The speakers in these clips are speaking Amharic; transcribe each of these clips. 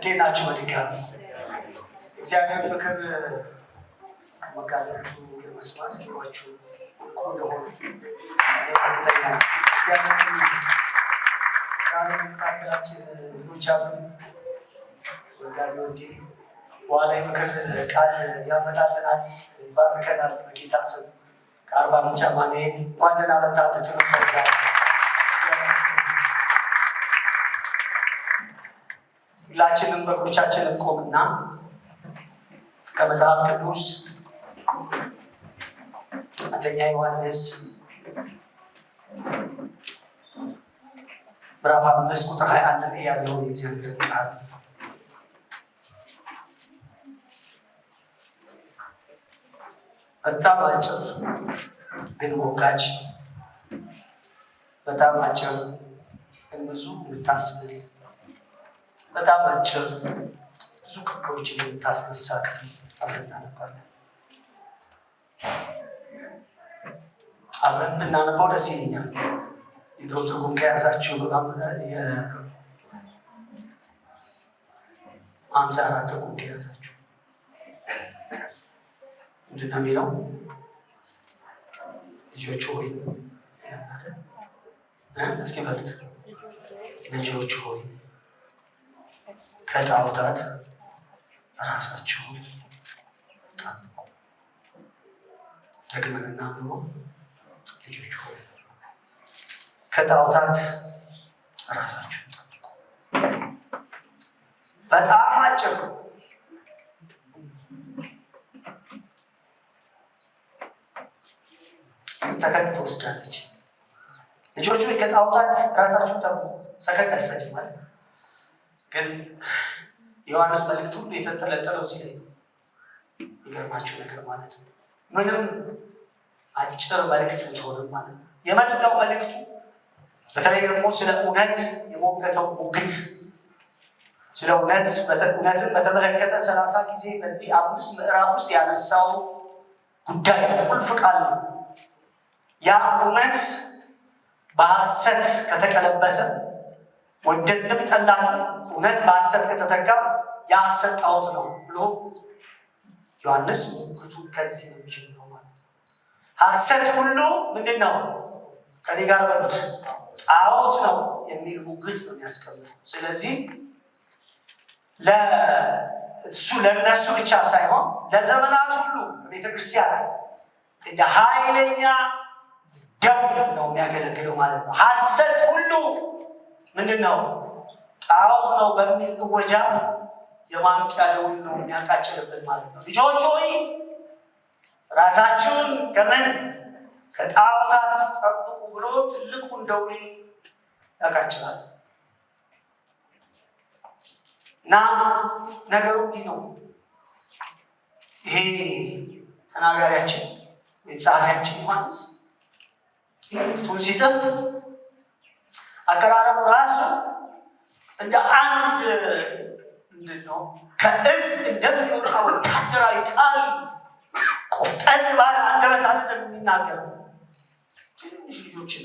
እንዴናችሁ? በድጋሚ እግዚአብሔር ምክር ከመጋለጡ ለመስማት ጆሯችሁ ንቁ እንደሆኑ እርግጠኛ ነኝ። እግዚአብሔር ዛሬ መካከላችን ልጆች አሉ። ወዳጅ ወንጌ በኋላ የምክር ቃል ያመጣልናል፣ ይባርከናል። በጌታ ስም ከአርባ ምንጭ አማኑኤል እንኳን ደህና መጣህ ትፈልጋል። ሁላችንም በእግሮቻችን እንቆምና ከመጽሐፍ ቅዱስ አንደኛ ዮሐንስ ምዕራፍ 5 ቁጥር 21 ላይ ያለውን የእግዚአብሔር ቃል በጣም አጭር ግን ሞጋች፣ በጣም አጭር ግን ብዙ የምታስብል፣ በጣም አጭር ብዙ ክፍሎችን የምታስነሳ ክፍል አብረን እናነባለን። አብረን ብናነባው ደስ ይለኛል። የድሮ ትርጉም ከያዛችሁ የ54 ትርጉም ከያዛችሁ ምንድን ነው የሚለው? ልጆች ሆይ እስኪ በሉት፣ ልጆች ሆይ ከጣዖታት ራሳችሁን ጠብቁ። ደግመን እናንብበው። ልጆች ሆይ ከጣዖታት ራሳችሁን ጠብቁ። በጣም አጭር ሰከንድ ትወስዳለች። ልጆች ሆይ ከጣዖታት ራሳችሁን ጠብቁ። ሰከንድ አይፈጅም ማለት ግን ዮሐንስ መልእክቱ የተንጠለጠለው እዚህ ላይ ነው። የሚገርማችሁ ነገር ማለት ነው ምንም አጭር መልእክት ብትሆንም ማለት ነው የመላው መልእክቱ በተለይ ደግሞ ስለ እውነት የሞገተው ሙግት፣ ስለ እውነትን በተመለከተ 30 ጊዜ በዚህ 5 ምዕራፍ ውስጥ ያነሳው ጉዳይ ቁልፍ ቃል ነው። ያ እውነት በሐሰት ከተቀለበሰ ወደድንም ጠላትም እውነት በሐሰት ከተተካ የሐሰት ጣዖት ነው ብሎ ዮሐንስ ሙግቱ ከዚህ ነው የሚጀምረው ማለት ነው። ሐሰት ሁሉ ምንድን ነው? ከኔ ጋር በሉት ጣዖት ነው የሚል ሙግት ነው የሚያስቀምጠው። ስለዚህ እሱ ለእነሱ ብቻ ሳይሆን ለዘመናት ሁሉ በቤተክርስቲያን እንደ ኃይለኛ ደውል ነው የሚያገለግለው ማለት ነው። ሐሰት ሁሉ ምንድን ነው? ጣዖት ነው በሚል እወጃ የማንቂያ ደውል ነው የሚያቃጭልብን ማለት ነው። ልጆች ሆይ ራሳችሁን ከምን ከጣዖታት ጠብቁ ብሎ ትልቁን ደውል ያቃጭላል። እና ነገሩ እንዲህ ነው። ይሄ ተናጋሪያችን ጸሐፊያችን ዮሐንስ ቱን ሲጽፍ አቀራረቡ ራሱ እንደ አንድ ምንድነው ከእዝ እንደሚወጣ ወታደራዊ ቃል ቆፍጠን ባለ አንደበት አይደለም የሚናገረው። ትንሽ ልጆችን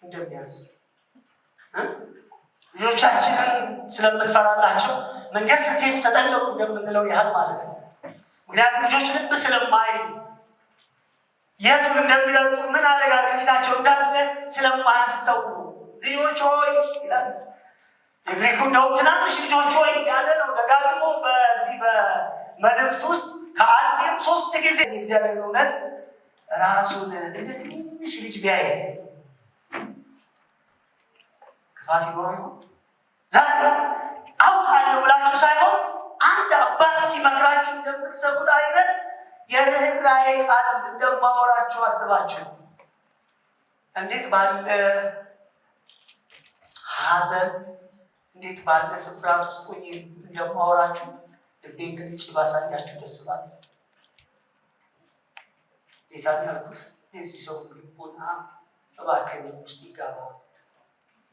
እንደሚያዝ ልጆቻችንን ስለምንፈራላቸው መንገድ ስትሄዱ ተጠንቀቁ እንደምንለው ያህል ማለት ነው። ምክንያቱም ልጆች ልብ ስለማይሉ የቱን እንደሚለጡ ምን አደጋ ከፊታቸው እንዳለ ስለማያስተውሉ ልጆች ሆይ ይላል። የግሪኩ እንደውም ትናንሽ ልጆች ሆይ ያለ ነው። ደጋግሞ በዚህ በመልእክት ውስጥ ከአንድም 3 ጊዜ የእግዚአብሔር እውነት ራሱን እንደ ትንሽ ልጅ ቢያይ ክፋት ይኖረው ይሆን? ዛሬ አውቃለሁ ብላችሁ ሳይሆን አንድ አባት ሲመክራችሁ እንደምትሰሙት አይነት የርኅራኄ ቃል እንደማወራችሁ አስባችሁ እንዴት ባለ ሐዘን እንዴት ባለ ስፍራት ውስጥ ሆኜ እንደማወራችሁ ልቤን ገልጬ ባሳያችሁ ደስ ባለኝ። ጌታን ያልኩት የዚህ ሰው ልቦና እባክህ ውስጥ ይጋባ።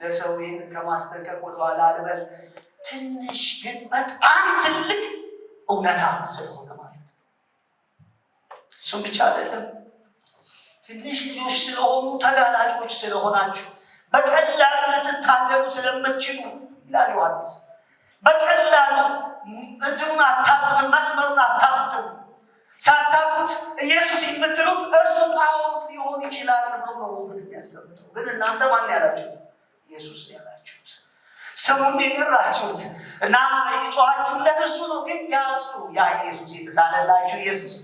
ለሰው ይህንን ከማስጠንቀቅ ወደኋላ አልበል። ትንሽ ግን በጣም ትልቅ እውነታ ስለሆነ ማለት ነው። እሱም ብቻ አይደለም፣ ትንሽ ልጆች ስለሆኑ ተጋላጮች ስለሆናችሁ በቀላሉ ልትታለሉ ስለምትችሉ ይላል ዮሐንስ። በቀላሉ እንትኑን አታውቁትም፣ መስመሩን አታውቁትም። ሳታውቁት ኢየሱስ የምትሉት እርሱ ጣዖት ሊሆን ይችላል ብሎ ነው የሚያስቀምጠው። ግን እናንተ ማን ያላችሁት? ኢየሱስ ያላችሁት፣ ስሙን የጠራችሁት እና የጮኻችሁለት እርሱ ነው። ግን ያ ኢየሱስ የተሳለላችሁ ኢየሱስ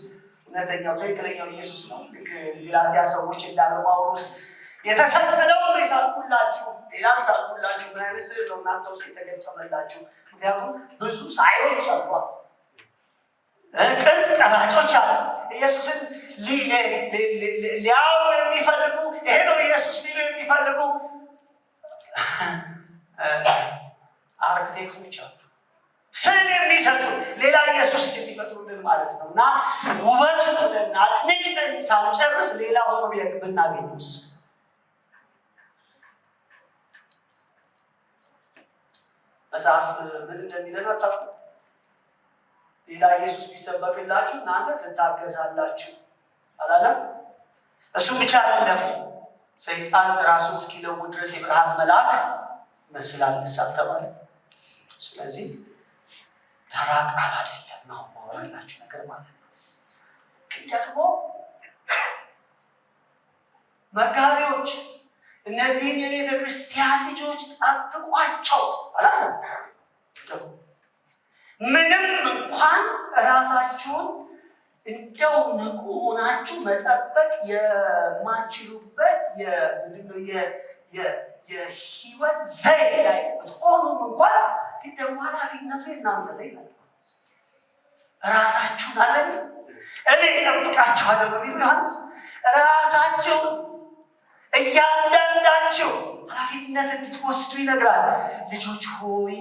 እውነተኛው ትክክለኛው ኢየሱስ ነው። ገላትያ ሰዎች እንዳሉ ጳውሎስ የተሰቀለው ነው የሳልኩላችሁ፣ ሌላ ሳልኩላችሁ። ምን አይነት ስዕል ነው እናንተ ውስጥ የተገጠመላችሁ? ምክንያቱም ብዙ ሳይሆን ጨርቋል፣ ቅርጽ ቀራጮች አሉ። ኢየሱስን ሊያው የሚፈልጉ ይሄ ነው ኢየሱስ ሊሉ የሚፈልጉ አርክቴክቶች አሉ፣ ስዕል የሚሰጡ ሌላ ኢየሱስ የሚፈጥሩልን ማለት ነው። እና ውበቱን አድንቀን ሳንጨርስ ሌላ ሆኖ ብናገኘውስ? መጽሐፍ ምን እንደሚለን አታውቁም? ሌላ ኢየሱስ ቢሰበክላችሁ እናንተ ትታገሳላችሁ አላለም? እሱም ብቻ አይደለም፣ ሰይጣን ራሱን እስኪለውጥ ድረስ የብርሃን መልአክ ይመስላል ተባለ። ስለዚህ ተራ ቃል አይደለም ነው ማወራላችሁ ነገር ማለት ነው። ግን ደግሞ መጋቢዎች እነዚህን የቤተ ክርስቲያን ልጆች ጠብቋቸው አላለም? ምንም እንኳን ራሳችሁን እንደው ንቁ ሆናችሁ መጠበቅ የማትችሉበት የህይወት ዘይ ላይ ብትሆኑም እንኳን ደግሞ ኃላፊነቱ የእናንተ ላይ ነው። ራሳችሁን አለን እኔ እጠብቃችኋለሁ በሚሉ ዮሐንስ ራሳችሁን እያንዳንዳችሁ ኃላፊነት እንድትወስዱ ይነግራል። ልጆች ሆይ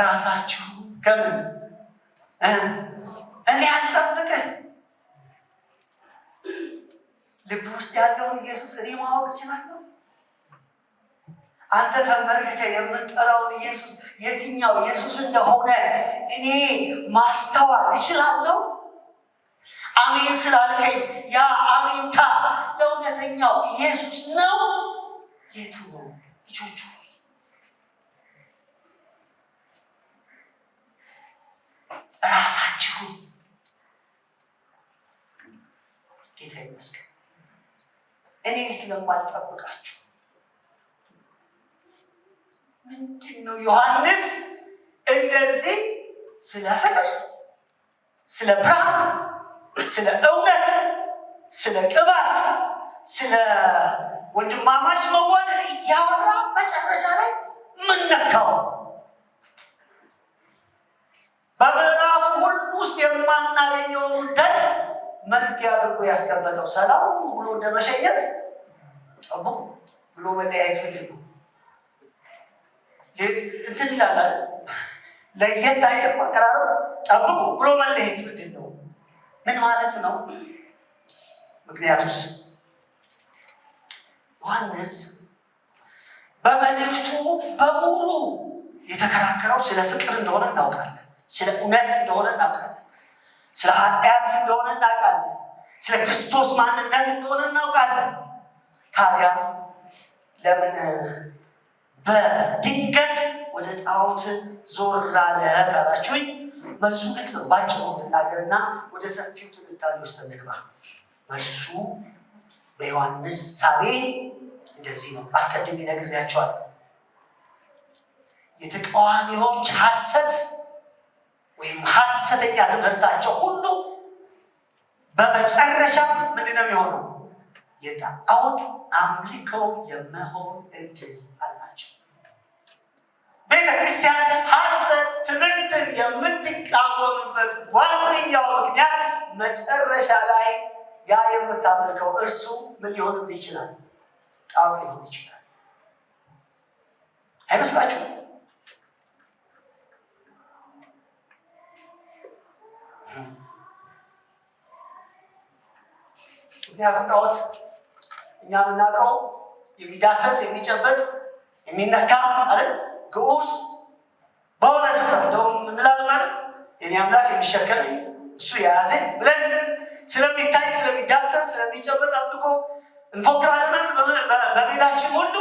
ራሳችሁ ከምን እኔ አልጠብቅህ። ልብ ውስጥ ያለውን ኢየሱስ እኔ ማወቅ እችላለሁ። አንተ ተንበርክከህ የምትጠራውን ኢየሱስ የትኛው ኢየሱስ እንደሆነ እኔ ማስተዋል እችላለሁ። አሜን ስላልከኝ ያ አሜንታ ለእውነተኛው ኢየሱስ ነው። የቱ ነው? ልጆቹ ራሳችሁን ጌታ ይመስገን እኔ ስለማልጠብቃችሁ። ምንድን ነው ዮሐንስ እንደዚህ ስለ ፍቅር፣ ስለ ብርሃን፣ ስለ እውነት፣ ስለ ቅባት፣ ስለ ወንድማማች መዋደድ እያወራ መጨረሻ ላይ ምን ነካው? በምዕራፉ ሁሉ ውስጥ የማናገኘውን ጉዳይ መዝጊያ አድርጎ ያስቀመጠው ሰላም ብሎ እንደመሸኘት ጠብቁ ብሎ መለያየት ምንድን ነው? እንትን ይላል ለየት አይነት ማቀራረብ። ጠብቁ ብሎ መለየት ምንድን ነው? ምን ማለት ነው? ምክንያቱስ ዮሐንስ በመልእክቱ በሙሉ የተከራከረው ስለ ፍቅር እንደሆነ እናውቃለን፣ ስለ እውነት እንደሆነ እናውቃለን፣ ስለ ኃጢአት እንደሆነ እናውቃለን፣ ስለ ክርስቶስ ማንነት እንደሆነ እናውቃለን። ታዲያ ለምን በድንገት ወደ ጣዖት ዞር አለ ካላችሁኝ፣ መልሱ ግልጽ ነው። ባጭሩ ልናገርና ወደ ሰፊው ትንታኔ ውስጥ እንግባ። መልሱ በዮሐንስ ሳቤ እንደዚህ ነው። አስቀድሜ ነግሬያቸዋለሁ። የተቃዋሚዎች ሐሰት ወይም ሐሰተኛ ትምህርታቸው ሁሉ በመጨረሻ ምንድን ነው የሚሆነው? የጣዖት አምልከው የመሆን እድል አላቸው። ቤተ ክርስቲያን ሐሰት ትምህርትን የምትቃወምበት ዋነኛው ምክንያት መጨረሻ ላይ ያ የምታመልከው እርሱ ምን ሊሆንብህ ይችላል? ጣዖት ሊሆን ይችላል። አይመስላችሁም? ምክንያቱም ጣዖት እኛ የምናውቀው የሚዳሰስ የሚጨበጥ የሚነካ አይደል? ግዑዝ በሆነ ስፍራ እንደውም እንላለን አይደል? የኔ አምላክ የሚሸከመኝ እሱ የያዘኝ ብለን ስለሚታይ ስለሚዳሰስ ስለሚጨበጥ አምልኮ እንፎክራለን በቤታችን ሁሉ።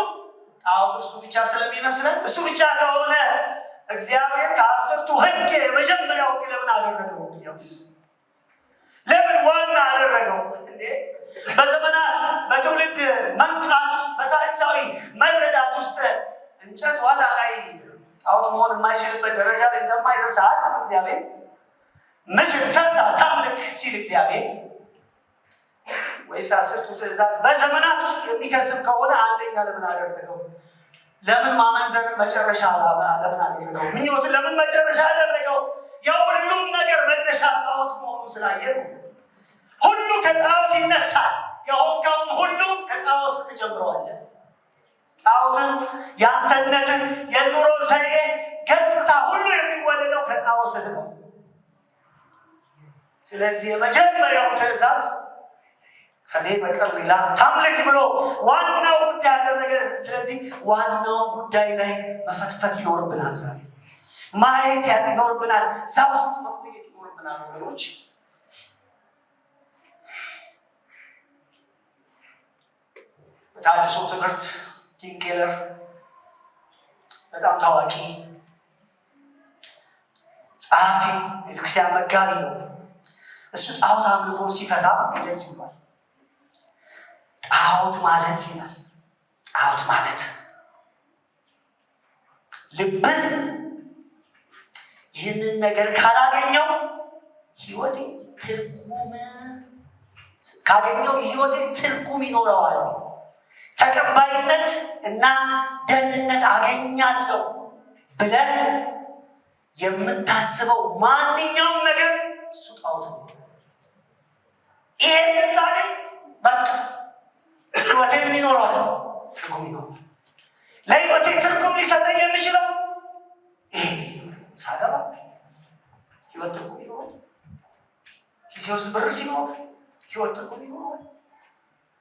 ጣዖት እርሱ ብቻ ስለሚመስለን እሱ ብቻ ከሆነ እግዚአብሔር ከ10ቱ ሕግ የሚችልበት ደረጃ ላይ እንደማይደርስ አያውቅም እግዚአብሔር። ምስል ሰርታ ታምልክ ሲል እግዚአብሔር ወይስ 10ቱ ትእዛዝ በዘመናት ውስጥ የሚከስብ ከሆነ አንደኛ ለምን አደረገው? ለምን ማመንዘርን መጨረሻ ለምን አደረገው? ምኞትን ለምን መጨረሻ አደረገው? የሁሉም ነገር መነሻ ጣዖት መሆኑ ስላየ ነው። ሁሉ ከጣዖት ይነሳል። የሆንከውን ሁሉ ከጣዖት ትጀምረዋለህ። ጣዖትን፣ የአንተነትን፣ የኑሮ ዘዬ ገጽታ ሁሉ የሚወለደው ከጣዖትህ ነው። ስለዚህ የመጀመሪያው ትእዛዝ ከኔ በቀር ሌላ ታምልክ ብሎ ዋናው ጉዳይ አደረገ። ስለዚህ ዋናው ጉዳይ ላይ መፈትፈት ይኖርብናል። ዛሬ ማየት ይኖርብናል። እዛ ውስጥ መቆየት ይኖርብናል ወገኖች። በታድሶ ትምህርት ቲም ኬለር በጣም ታዋቂ ጸሐፊ፣ ቤተክርስቲያን መጋቢ ነው። እሱ ጣዖት አምልኮ ሲፈታ እንደዚህ ይሏል። ጣዖት ማለት ይላል፣ ጣዖት ማለት ልብን ይህንን ነገር ካላገኘው ህይወቴ ትርጉም ይኖረዋል፣ ተቀባይነት እና ደህንነት አገኛለሁ ብለን የምታስበው ማንኛውም ነገር እሱ ጣዖት ነው። ይሄንን ሳገኝ በቃ ህይወቴ ምን ይኖረዋል? ትርጉም ይኖረዋል። ለህይወቴ ትርጉም ሊሰጠኝ የሚችለው ይሄ ሳገባ ህይወት ትርጉም ይኖረዋል። ኪሴ ውስጥ ብር ሲኖር ህይወት ትርጉም ይኖረዋል።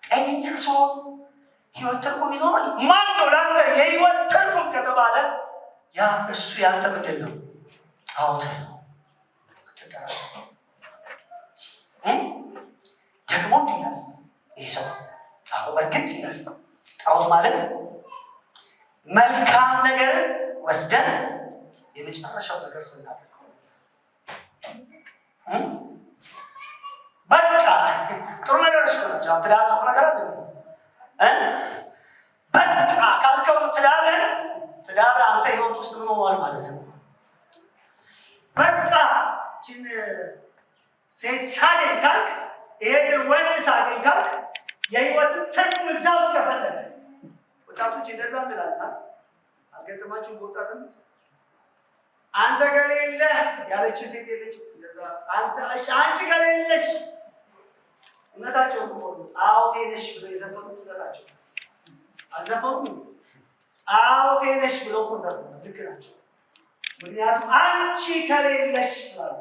ጤነኛ ሲሆን ህይወት ትርጉም ይኖረዋል። ማን ነው ለአንተ የህይወት ትርጉም ከተባለ ያ እሱ ያንተ ምንድን ነው? ጣዖትህ ነው። አትጠራጠር። ደግሞ እንዲህ ይላል ይህ ሰው በእርግጥ ይላል ጣዖት ማለት መልካም ነገርን ወስደን የመጨረሻው ነገር ስናደርገው በቃ ጥሩ ነገር ናቸው። ትዳር ጥሩ ነገር አለ። በቃ ካልከው ትዳር አንተ ህይወት ውስጥ ምን ሆኗል ማለት ነው። በቃ ችን ሴት ሳገኝ ካልክ፣ ይሄንን ወንድ ሳገኝ ካልክ የህይወትን ትርጉም እዛ ውስጥ ከፈለገ ወጣቶች እንደዛ እንላለን። አልገጠማችሁ? በወጣትም አንተ ከሌለህ ያለች ሴት የለች። አንቺ ከሌለሽ እውነታቸው ጣዖቴ ነሽ ብለው የዘፈኑት እውነታቸው አልዘፈኑም። ጣዖቴ ነሽ ብለው እኮ ዘፈኑ። ልክ ናቸው። ምክንያቱም አንቺ ከሌለሽ ስላሉ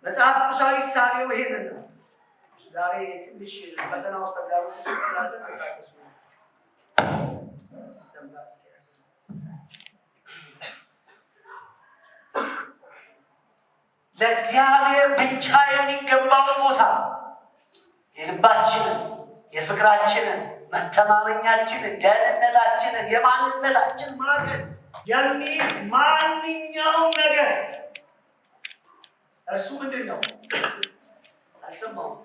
መጽሐፍ ቅዱሳዊ ሳቢው ይሄንን ነው። ዛሬ ትንሽ ፈተና ውስጥ ተጋሩት ስላለ ተታቀሱ ሲስተም ጋር ተያዘ። ለእግዚአብሔር ብቻ የሚገባውን ቦታ የልባችንን፣ የፍቅራችንን፣ መተማመኛችንን፣ ደህንነታችንን፣ የማንነታችን ማዕከል የሚይዝ ማንኛውም ነገር እርሱ ምንድን ነው? አልሰማሁም።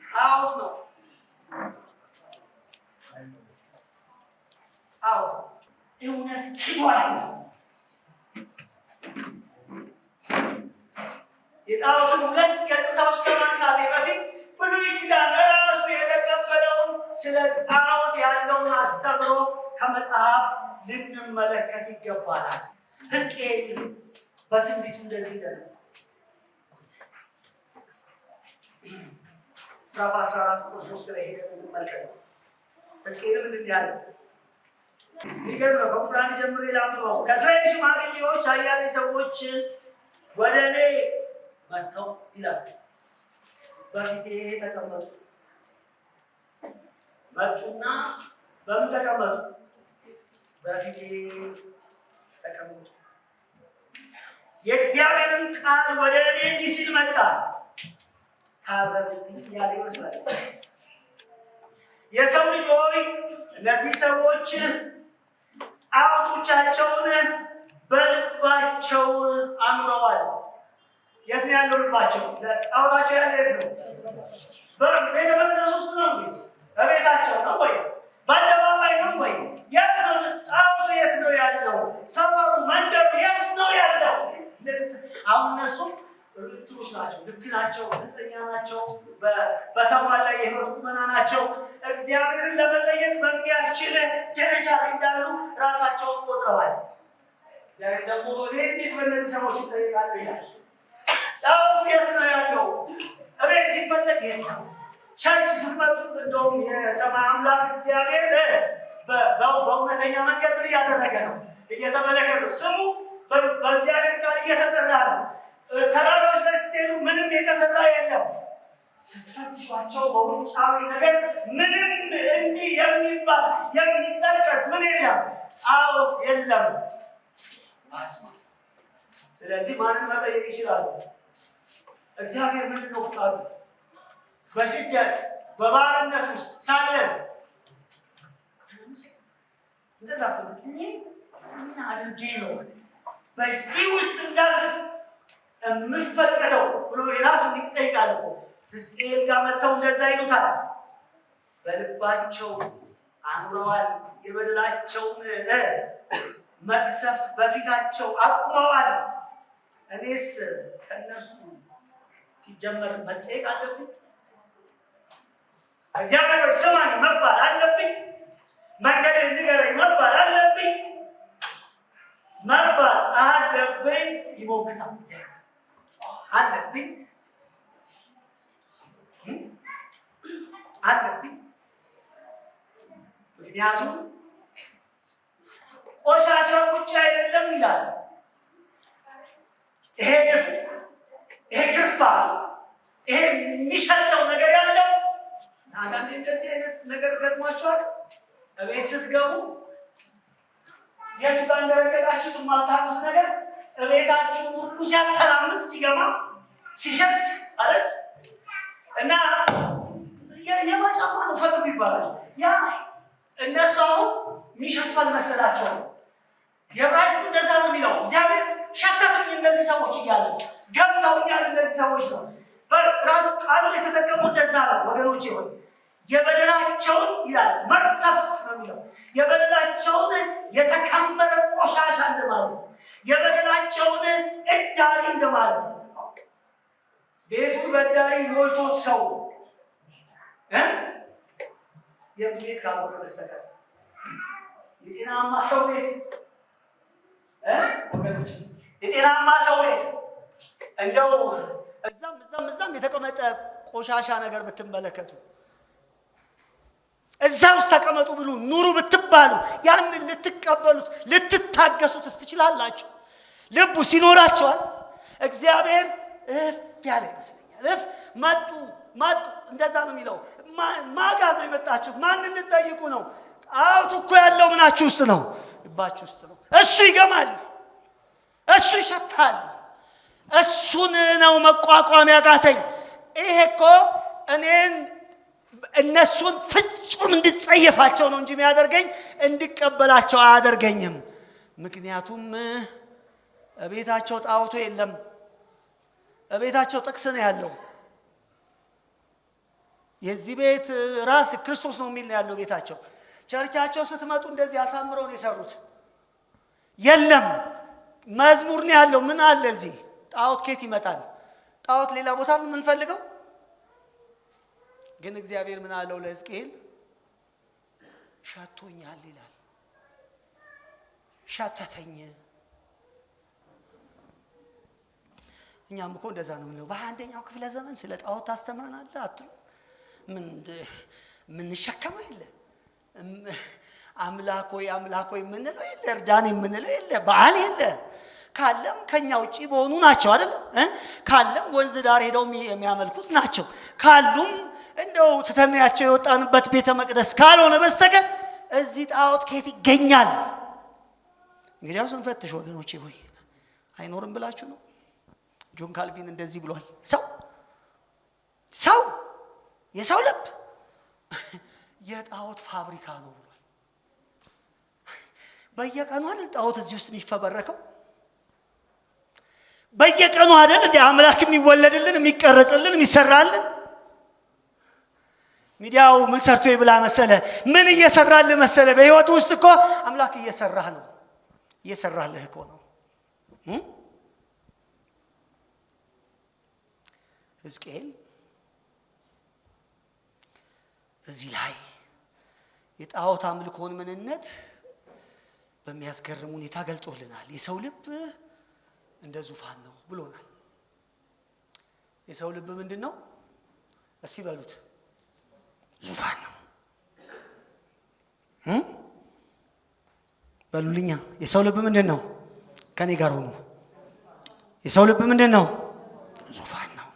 ጣዖት ነው። ጣዖት እውነት ክዷይስ የጣዖትን ሁለት ገጽታዎች ከማንሳቴ በፊት ብሉይ ኪዳን ራሱ የተቀበለውን ስለ ጣዖት ያለውን አስተምሮ ከመጽሐፍ ልንመለከት ይገባናል። ሕዝቅኤል በትንቢቱ እንደዚህ ይላል። ምዕራፍ 14 ቁጥር 3 ላይ ሄደን እንመልከተው። ሕዝቅኤል ምንድን ያለ የሚገርም ነው። ከቁጥር 1 ጀምሬ ላንብበው። ከእስራኤል ሽማግሌዎች አያሌ ሰዎች ወደ እኔ መጥተው ይላል በፊቴ ተቀመጡ። መጡና በምን ተቀመጡ? በፊቴ ተቀመጡ። የእግዚአብሔርን ቃል ወደ እኔ እንዲህ ሲል መጣ። ታዘብልኝ ያለ ይመስላል። የሰው ልጅ ሆይ እነዚህ ሰዎች ጣዖቶቻቸውን በልባቸው አኑረዋል። የት ነው ያለው ልባቸው? ጣዖታቸው ያለ የት ነው? በቤተ መቅደስ ውስጥ ነው? በቤታቸው ነው ወይ? በአደባባይ ነው ወይ? የት ነው ጣዖቱ? የት ነው ያለው? ሰፈሩ መንደሩ የት ነው ያለው? አሁን እነሱ ርትሮች ናቸው፣ ልክ ናቸው፣ እርግጠኛ ናቸው፣ በተሟላ የህይወት ቁመና ናቸው። እግዚአብሔርን ለመጠየቅ በሚያስችል ደረጃ ላይ እንዳሉ ራሳቸውን ቆጥረዋል። እግዚአብሔር ደግሞ እንዴት በእነዚህ ሰዎች ይጠይቃል ይላል። ጣዖቱ የት ነው ያለው? እቤት ሲፈለግ የለም። ቸርች ስትመጡ እንደውም የሰማይ አምላክ እግዚአብሔር በእውነተኛ መንገድ ምን እያደረገ ነው? እየተመለከቱ ስሙ በእግዚአብሔር ቃል እየተጠራ ነው። ተራራዎች ላይ ስትሄዱ ምንም የተሰራ የለም። ስትፈትሿቸው በውጫዊ ነገር ምንም እንዲህ የሚባል የሚጠቀስ ምን የለም፣ ጣዖት የለም። አስማ። ስለዚህ ማንን መጠየቅ ይችላሉ? እግዚአብሔር ምንድን ነው ፍቃዱ? በስደት በባርነት ውስጥ ሳለን እንደዛ እኔ ምን አድርጌ ነው በዚህ ውስጥ እንዳልፍ የምፈቀደው ብሎ የራሱን ይጠይቃል እኮ። ሕዝቅኤል ጋር መጥተው እንደዛ ይሉታል። በልባቸው አኑረዋል፣ የበደላቸውን መቅሰፍት በፊታቸው አቁመዋል። እኔስ ከእነርሱ ሲጀመር መጠየቅ አለብኝ? እግዚአብሔር ስማኝ መባል አለብኝ? መንገዴን ንገረኝ መባል አለብኝ? መባል አለብኝ? ይሞግታል እግዚአብሔር። አለብኝ አለብኝ። ምክንያቱም ቆሻሻው ውጭ አይደለም ይላል። ይሄ ግፍ፣ ይሄ ግርፋ፣ ይሄ የሚሸጠው ነገር ያለው አንዳንዴ እንደዚህ አይነት ነገር ገጥሟቸዋል። እቤት ስትገቡ የት ጋር እንደረገጣችሁት የማታውቁት ነገር እቤታችሁን ሁሉ ሲያተራምስ ሲገባ ሲሸት አይደል? እና የማጫማ ነው ፈልጉ ይባላል። ያ እነሱ አሁን የሚሸቱ አልመሰላቸውም። የዕብራይስጡ እንደዛ ነው የሚለው። እግዚአብሔር ሸተቱኝ እነዚህ ሰዎች እያለ ገብተውኛል እነዚህ ሰዎች ነው። ራሱ ቃሉ የተጠቀመው እንደዛ ነው ወገኖቼ ሆይ። የበደላቸውን ይላል መቅሰፍት ነው የሚለው። የበደላቸውን የተከመረ ቆሻሻ እንደማለት ነው። የበደላቸውን እዳሪ እንደማለት ነው። ቤቱን በዳሪ ሞልቶት ሰው የእብድ ቤት ካልሆነ በስተቀር የጤናማ ሰው ቤት ወገኖች፣ የጤናማ ሰው ቤት እንደው እዛም የተቀመጠ ቆሻሻ ነገር ብትመለከቱ እዛ ውስጥ ተቀመጡ ብሉ ኑሩ ብትባሉ ያንን ልትቀበሉት ልትታገሱት ትችላላችሁ። ልቡ ሲኖራቸዋል እግዚአብሔር እፍ ያለ ይመስለኛል። እፍ መጡ እንደዛ ነው የሚለው። ማጋ ነው የመጣችሁ? ማንን ልትጠይቁ ነው? ጣዖቱ እኮ ያለው ምናችሁ ውስጥ ነው? ልባችሁ ውስጥ ነው። እሱ ይገማል፣ እሱ ይሸታል። እሱን ነው መቋቋም ያቃተኝ። ይሄ እኮ እነሱን ፍጹም እንድጸየፋቸው ነው እንጂ የሚያደርገኝ እንድቀበላቸው አያደርገኝም። ምክንያቱም እቤታቸው ጣዖቱ የለም፣ እቤታቸው ጥቅስ ነው ያለው። የዚህ ቤት ራስ ክርስቶስ ነው የሚል ነው ያለው ቤታቸው። ቸርቻቸው ስትመጡ እንደዚህ አሳምረው ነው የሰሩት። የለም መዝሙር ነው ያለው። ምን አለ እዚህ? ጣዖት ከየት ይመጣል? ጣዖት ሌላ ቦታ ነው የምንፈልገው። ግን እግዚአብሔር ምን አለው ለሕዝቅኤል? ሸቶኛል ይላል። ሸተተኝ። እኛም እኮ እንደዛ ነው ነው። በአንደኛው ክፍለ ዘመን ስለ ጣዖት ታስተምረናለህ አትሉ? ምን ሸከማ የለ አምላክ ሆይ የምንለው የለ፣ እርዳን የምንለው የለ፣ በዓል የለ። ካለም ከኛ ውጪ በሆኑ ናቸው አይደለም? ካለም ወንዝ ዳር ሄደው የሚያመልኩት ናቸው። ካሉም እንደው ተተሚያቸው የወጣንበት ቤተ መቅደስ ካልሆነ በስተቀር እዚህ ጣዖት ከየት ይገኛል? እንግዲያው ስንፈትሽ ወገኖቼ ሆይ አይኖርም ብላችሁ ነው? ጆን ካልቪን እንደዚህ ብሏል። ሰው የሰው ልብ የጣዖት ፋብሪካ ነው ብሏል። በየቀኑ አይደል ጣዖት እዚህ ውስጥ የሚፈበረከው? በየቀኑ አይደል እንደ አምላክ የሚወለድልን የሚቀረጽልን የሚሰራልን? ሚዲያው ምን ሰርቶ ይብላ መሰለ? ምን እየሰራልህ መሰለ? በህይወት ውስጥ እኮ አምላክ እየሰራህ ነው። እየሰራልህ እኮ ነው። ሕዝቅኤል እዚህ ላይ የጣዖት አምልኮን ምንነት በሚያስገርም ሁኔታ ገልጾልናል። የሰው ልብ እንደ ዙፋን ነው ብሎናል። የሰው ልብ ምንድነው? እስቲ በሉት። ዙፋን ነው። በሉልኛ። የሰው ልብ ምንድነው? ከኔ ጋር ሆኖ የሰው ልብ ምንድነው? ዙፋን ነው።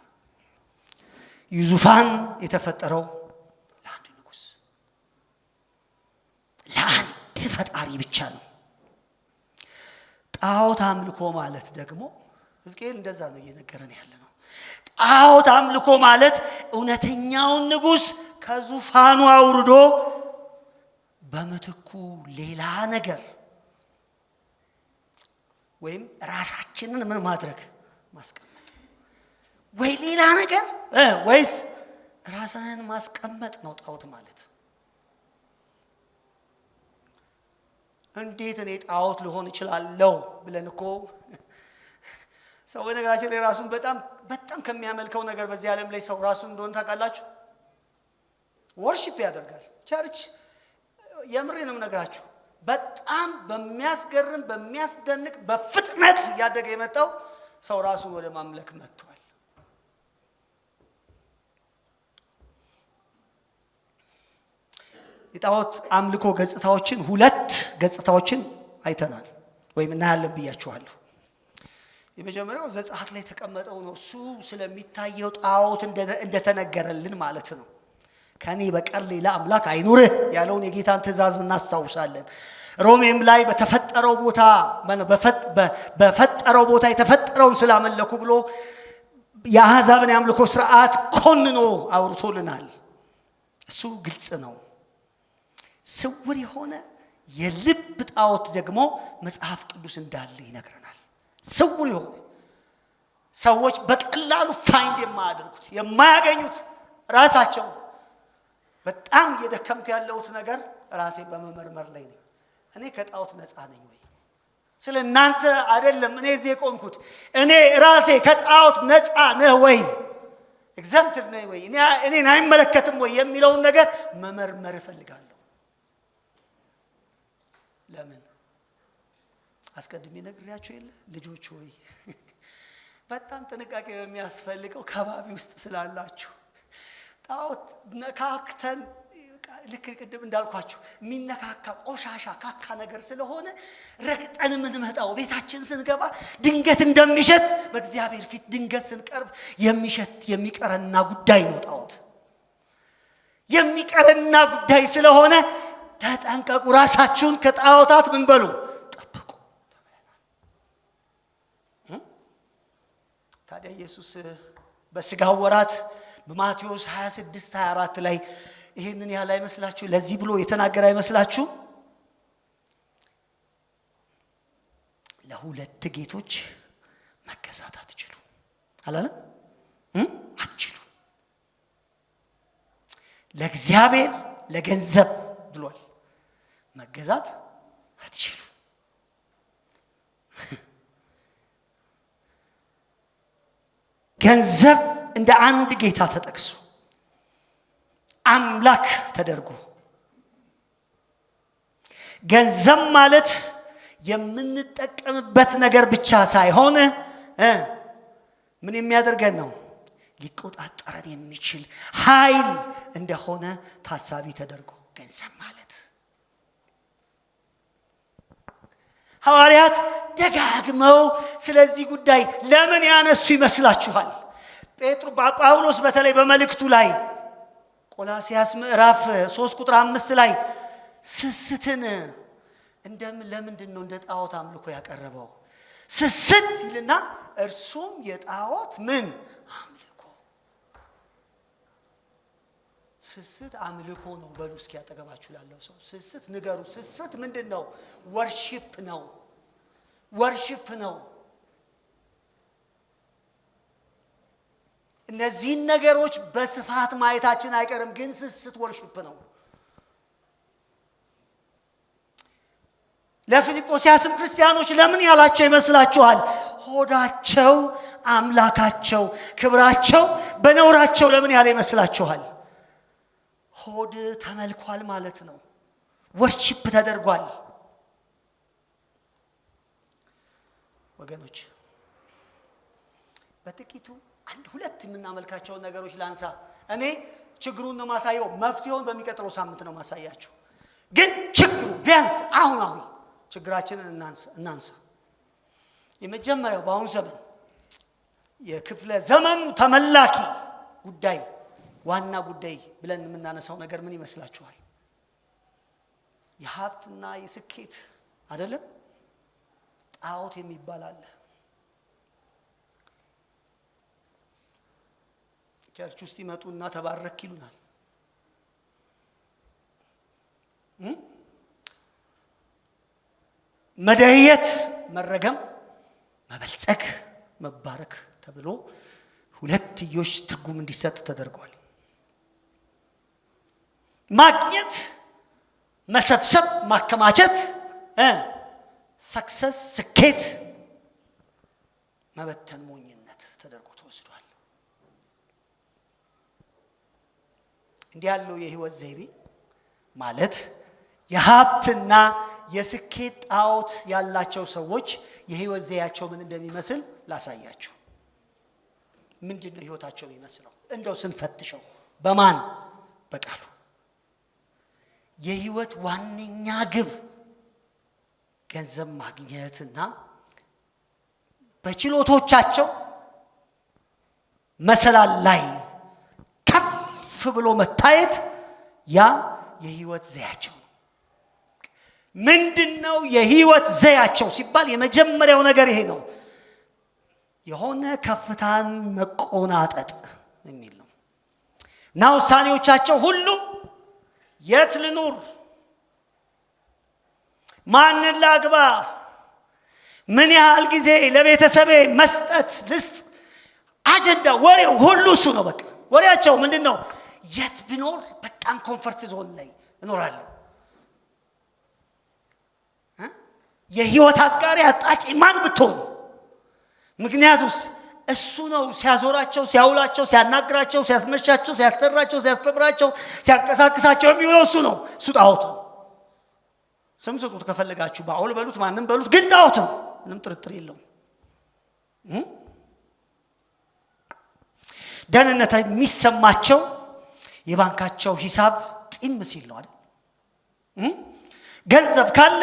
ይህ ዙፋን የተፈጠረው ለአንድ ንጉስ፣ ለአንድ ፈጣሪ ብቻ ነው። ጣዖት አምልኮ ማለት ደግሞ ሕዝቅኤል እንደዛ ነው እየነገረን ያለ ነው። ጣዖት አምልኮ ማለት እውነተኛውን ንጉስ ከዙፋኑ አውርዶ በምትኩ ሌላ ነገር ወይም ራሳችንን ምን ማድረግ ማስቀመጥ፣ ወይ ሌላ ነገር ወይስ ራስህን ማስቀመጥ ነው ጣዖት ማለት። እንዴት እኔ ጣዖት ልሆን እችላለሁ ብለን እኮ ሰው በነገራችን ላይ ራሱን በጣም ከሚያመልከው ነገር በዚህ ዓለም ላይ ሰው ራሱን እንደሆነ ታውቃላችሁ። ወርሺፕ ያደርጋል። ቸርች የምሬ ነው የምነግራችሁ፣ በጣም በሚያስገርም በሚያስደንቅ በፍጥነት እያደገ የመጣው ሰው ራሱን ወደ ማምለክ መጥቷል። የጣዖት አምልኮ ገጽታዎችን ሁለት ገጽታዎችን አይተናል ወይም እናያለን ብያችኋለሁ። የመጀመሪያው ዘጸአት ላይ ተቀመጠው ነው። እሱ ስለሚታየው ጣዖት እንደተነገረልን ማለት ነው። ከኔ በቀር ሌላ አምላክ አይኑርህ ያለውን የጌታን ትእዛዝ እናስታውሳለን። ሮሜም ላይ በፈጠረው ቦታ የተፈጠረውን ስላመለኩ ብሎ የአሕዛብን የአምልኮ ስርዓት ኮንኖ አውርቶልናል። እሱ ግልጽ ነው። ስውር የሆነ የልብ ጣዖት ደግሞ መጽሐፍ ቅዱስ እንዳለ ይነግረናል። ስውር የሆነ ሰዎች በቀላሉ ፋይንድ የማያደርጉት የማያገኙት ራሳቸው በጣም እየደከምኩ ያለሁት ነገር ራሴን በመመርመር ላይ ነኝ። እኔ ከጣዖት ነፃ ነኝ ወይ? ስለ እናንተ አይደለም እኔ እዚህ የቆምኩት። እኔ ራሴ ከጣዖት ነፃ ነህ ወይ? ኤግዛምፕል ነኝ ወይ? እኔን አይመለከትም ወይ የሚለውን ነገር መመርመር እፈልጋለሁ። ለምን አስቀድሜ ነግሬያችሁ የለ ልጆች ሆይ በጣም ጥንቃቄ የሚያስፈልገው ከባቢ ውስጥ ስላላችሁ ጣዖት ነካክተን ልክ ቅድም እንዳልኳችሁ የሚነካካ ቆሻሻ ካካ ነገር ስለሆነ ረግጠን የምንመጣው ቤታችን ስንገባ ድንገት እንደሚሸት በእግዚአብሔር ፊት ድንገት ስንቀርብ የሚሸት የሚቀረና ጉዳይ ነው። ጣዖት የሚቀረና ጉዳይ ስለሆነ ተጠንቀቁ። ራሳችሁን ከጣዖታት ምን በሉ ጠብቁ። ታዲያ ኢየሱስ በስጋው ወራት በማቴዎስ 26:24 ላይ ይሄንን ያህል አይመስላችሁ? ለዚህ ብሎ የተናገረ አይመስላችሁ? ለሁለት ጌቶች መገዛት አትችሉ አላለም? አትችሉ። ለእግዚአብሔር ለገንዘብ ብሏል። መገዛት አትችሉ። ገንዘብ እንደ አንድ ጌታ ተጠቅሶ አምላክ ተደርጎ ገንዘብ ማለት የምንጠቀምበት ነገር ብቻ ሳይሆን ምን የሚያደርገን ነው? ሊቆጣጠረን የሚችል ኃይል እንደሆነ ታሳቢ ተደርጎ ገንዘብ ማለት ሐዋርያት ደጋግመው ስለዚህ ጉዳይ ለምን ያነሱ ይመስላችኋል? ጳውሎስ በተለይ በመልእክቱ ላይ ቆላስይስ ምዕራፍ 3:5 ላይ ስስትን ለምንድን ነው እንደ ጣዖት አምልኮ ያቀረበው? ስስት ይልና እርሱም የጣዖት ምን አምልኮ። ስስት አምልኮ ነው። በሉ እስኪ ያጠገባችሁ ላለው ሰው ስስት ንገሩ። ስስት ምንድን ነው? ወርሺፕ ነው። ወርሺፕ ነው። እነዚህን ነገሮች በስፋት ማየታችን አይቀርም፣ ግን ስስት ወርሺፕ ነው። ለፊልጶስያስም ክርስቲያኖች ለምን ያላቸው ይመስላችኋል? ሆዳቸው አምላካቸው፣ ክብራቸው በነውራቸው ለምን ያለ ይመስላችኋል? ሆድ ተመልኳል ማለት ነው። ወርሺፕ ተደርጓል። ወገኖች በጥቂቱ አንድ ሁለት የምናመልካቸውን ነገሮች ላንሳ። እኔ ችግሩን ነው ማሳየው፣ መፍትሄውን በሚቀጥለው ሳምንት ነው ማሳያችሁ። ግን ችግሩ ቢያንስ አሁናዊ ችግራችንን እናንሳ። የመጀመሪያው በአሁኑ ዘመን የክፍለ ዘመኑ ተመላኪ ጉዳይ ዋና ጉዳይ ብለን የምናነሳው ነገር ምን ይመስላችኋል? የሀብትና የስኬት አይደለም? ጣዖት የሚባል አለ። ቸርች ውስጥ ይመጡና ተባረክ ይሉናል። መደየት፣ መረገም፣ መበልጸግ፣ መባረክ ተብሎ ሁለትዮሽ ትርጉም እንዲሰጥ ተደርጓል። ማግኘት፣ መሰብሰብ፣ ማከማቸት፣ ሰክሰስ፣ ስኬት፣ መበተን፣ ሞኝነት ተደርጎ ተወስዷል። እንዲህ ያለው የህይወት ዘይቤ ማለት የሀብትና የስኬት ጣዖት ያላቸው ሰዎች የህይወት ዘያቸው ምን እንደሚመስል ላሳያችሁ። ምንድነው ህይወታቸው የሚመስለው? እንደው ስንፈትሸው በማን በቃሉ የህይወት ዋነኛ ግብ ገንዘብ ማግኘትና በችሎቶቻቸው መሰላል ላይ ከፍ ብሎ መታየት፣ ያ የህይወት ዘያቸው ነው። ምንድነው የህይወት ዘያቸው ሲባል የመጀመሪያው ነገር ይሄ ነው። የሆነ ከፍታን መቆናጠጥ የሚል ነው እና ውሳኔዎቻቸው ሁሉ የት ልኑር፣ ማንን ላግባ፣ ምን ያህል ጊዜ ለቤተሰቤ መስጠት ልስጥ፣ አጀንዳ ወሬው ሁሉ እሱ ነው። በቃ ወሬያቸው ምንድነው? የት ብኖር በጣም ኮምፈርት ዞን ላይ እኖራለሁ፣ የህይወት አጋሪ አጣጪ ማን ብትሆን። ምክንያቱስ እሱ ነው ሲያዞራቸው፣ ሲያውላቸው፣ ሲያናግራቸው፣ ሲያስመሻቸው፣ ሲያሰራቸው፣ ሲያስተምራቸው፣ ሲያንቀሳቅሳቸው የሚውለው እሱ ነው። እሱ ጣዖት ነው። ስም ስጡት ከፈለጋችሁ፣ ባውል በሉት፣ ማንም በሉት፣ ግን ጣዖት ነው። ምንም ጥርጥር የለውም። ደህንነት የሚሰማቸው የባንካቸው ሂሳብ ጢም ሲል ነው አይደል? ገንዘብ ካለ